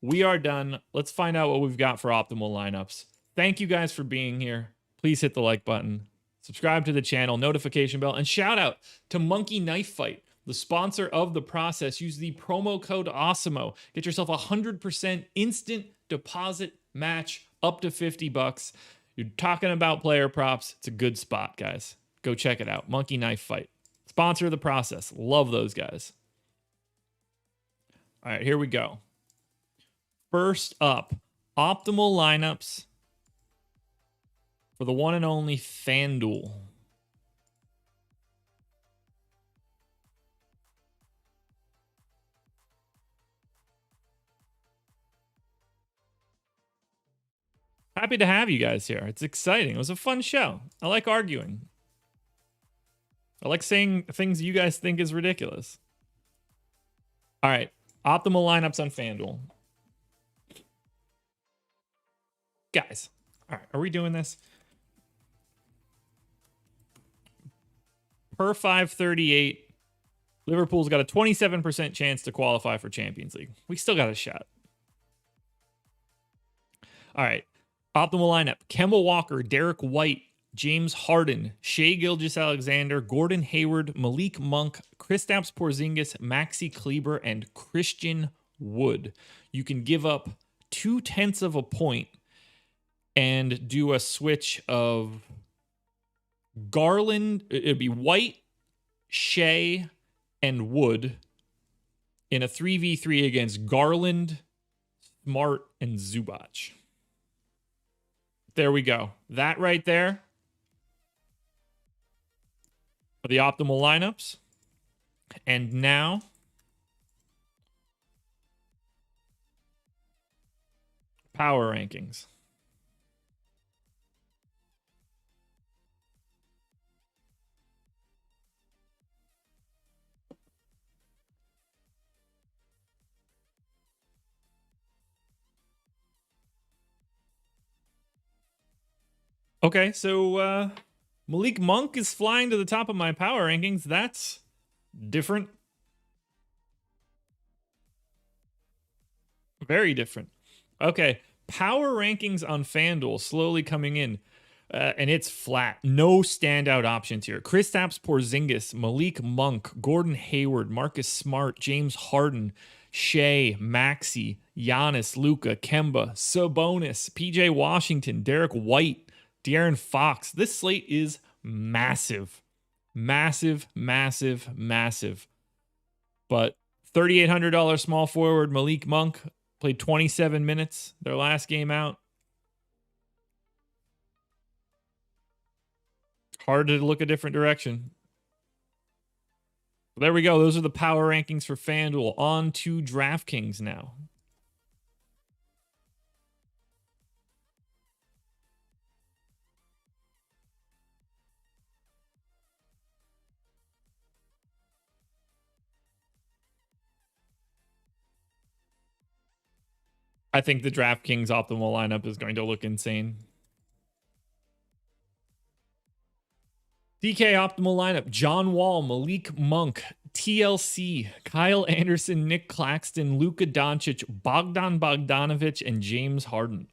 We are done. Let's find out what we've got for optimal lineups. Thank you guys for being here. Please hit the like button, subscribe to the channel, notification bell, and shout out to Monkey Knife Fight, the sponsor of the process. Use the promo code Awesemo. Get yourself 100% instant deposit match up to $50. You're talking about player props. It's a good spot, guys. Go check it out. Monkey Knife Fight. Sponsor of the process. Love those guys. All right, here we go. First up, optimal lineups for the one and only FanDuel. Happy to have you guys here. It's exciting. It was a fun show. I like arguing. I like saying things you guys think is ridiculous. All right. Optimal lineups on FanDuel. Guys. All right. Are we doing this? Per 538, Liverpool's got a 27% chance to qualify for Champions League. We still got a shot. All right. Optimal lineup. Kemba Walker, Derek White, James Harden, Shai Gilgeous-Alexander, Gordon Hayward, Malik Monk, Kristaps Porzingis, Maxi Kleber, and Christian Wood. You can give up 0.2 of a point and do a switch of Garland. It'd be White, Shai, and Wood in a 3v3 against Garland, Smart, and Zubac. There we go. That right there are the optimal lineups. And now power rankings. Okay, so Malik Monk is flying to the top of my power rankings. That's different. Very different. Okay, power rankings on FanDuel slowly coming in. And it's flat. No standout options here. Kristaps Porzingis, Malik Monk, Gordon Hayward, Marcus Smart, James Harden, Shai, Maxi, Giannis, Luka, Kemba, Sabonis, PJ Washington, Derek White, De'Aaron Fox. This slate is massive. Massive, massive, massive. But $3,800 small forward Malik Monk played 27 minutes their last game out. Hard to look a different direction. There we go. Those are the power rankings for FanDuel. On to DraftKings now. I think the DraftKings optimal lineup is going to look insane. DK optimal lineup: John Wall, Malik Monk, TLC, Kyle Anderson, Nick Claxton, Luka Doncic, Bogdan Bogdanovic, and James Harden.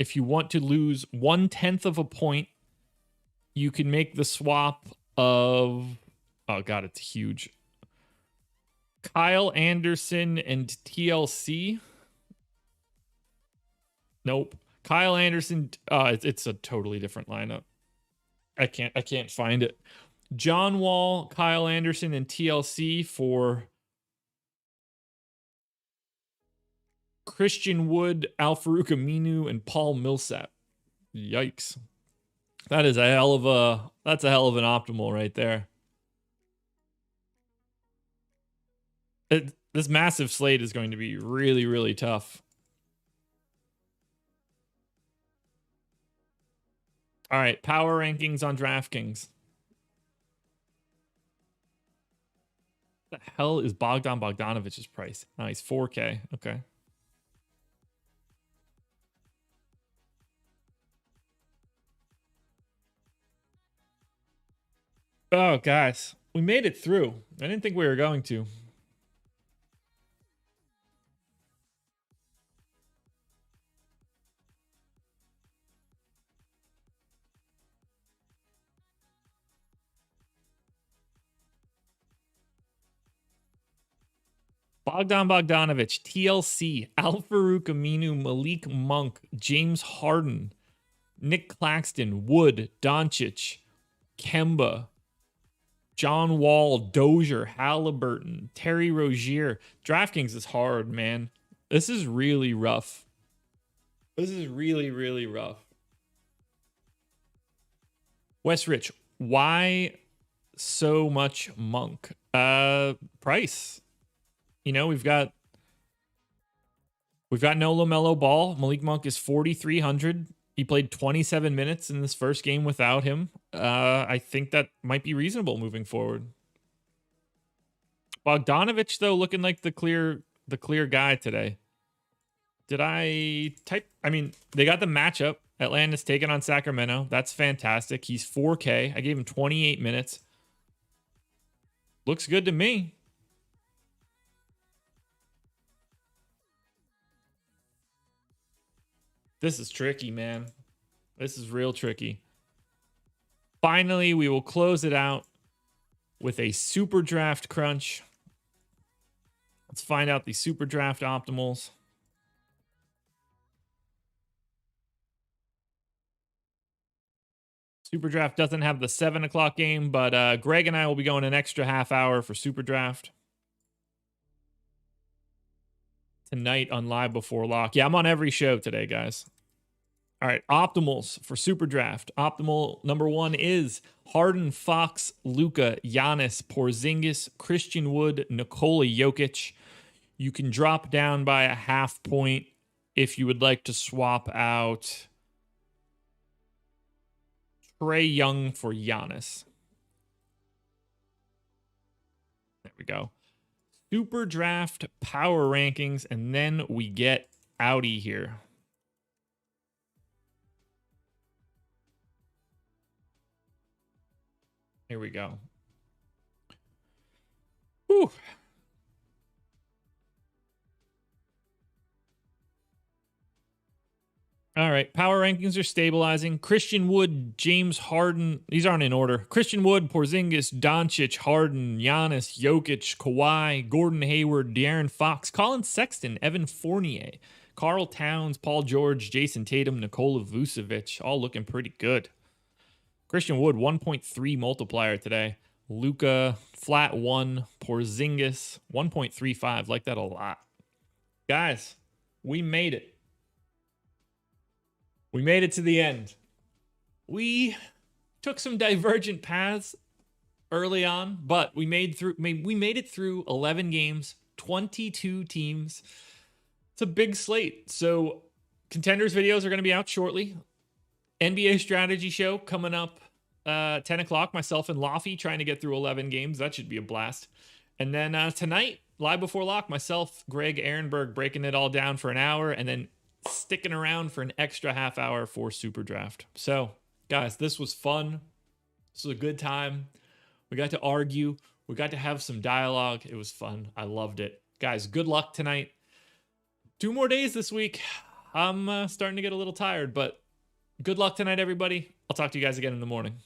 If you want to lose 0.1 of a point, you can make the swap of, oh God, it's huge. Kyle Anderson and TLC. Nope. Kyle Anderson. It's a totally different lineup. I can't find it. John Wall, Kyle Anderson, and TLC for Christian Wood, Al-Farouq Aminu, and Paul Millsap. Yikes. That's a hell of an optimal right there. This massive slate is going to be really, really tough. All right, power rankings on DraftKings. What the hell is Bogdan Bogdanovic's price? Oh, he's 4K. Okay. Oh, guys, we made it through. I didn't think we were going to. Bogdan Bogdanovic, TLC, Al-Farouq Aminu, Malik Monk, James Harden, Nick Claxton, Wood, Doncic, Kemba, John Wall, Dozier, Halliburton, Terry Rozier. DraftKings is hard, man. This is really rough. This is really, really rough. Wes Rich, why so much Monk? Price. You know, we've got no LaMelo Ball. Malik Monk is 4,300. He played 27 minutes in this first game without him. I think that might be reasonable moving forward. Bogdanovich, though, looking like the clear guy today. Did I type? I mean, they got the matchup. Atlanta's taking on Sacramento. That's fantastic. He's 4K. I gave him 28 minutes. Looks good to me. This is tricky, man. This is real tricky. Finally, we will close it out with a super draft crunch. Let's find out the super draft optimals. Super draft doesn't have the 7 o'clock game, but Greg and I will be going an extra half hour for super draft tonight on Live Before Lock. Yeah, I'm on every show today, guys. All right, optimals for super draft. Optimal number 1 is Harden, Fox, Luka, Giannis, Porzingis, Christian Wood, Nikola Jokic. You can drop down by a half point if you would like to swap out Trae Young for Giannis. There we go. Super draft power rankings, and then we get outie here. Here we go. Whew. All right, power rankings are stabilizing. Christian Wood, James Harden. These aren't in order. Christian Wood, Porzingis, Doncic, Harden, Giannis, Jokic, Kawhi, Gordon Hayward, De'Aaron Fox, Colin Sexton, Evan Fournier, Karl Towns, Paul George, Jason Tatum, Nikola Vucevic. All looking pretty good. Christian Wood, 1.3 multiplier today. Luka, flat 1. Porzingis, 1.35. Like that a lot. Guys, we made it. We made it to the end. We took some divergent paths early on, but we made it through 11 games, 22 teams. It's a big slate. So contenders videos are going to be out shortly. NBA strategy show coming up 10 o'clock. Myself and Laffy trying to get through 11 games. That should be a blast. And then tonight, Live Before Lock, myself, Greg Ehrenberg, breaking it all down for an hour, and then sticking around for an extra half hour for Super Draft. So, guys, this was fun. This was a good time. We got to argue. We got to have some dialogue. It was fun. I loved it. Guys, good luck tonight. 2 more days this week. I'm starting to get a little tired, but good luck tonight, everybody. I'll talk to you guys again in the morning.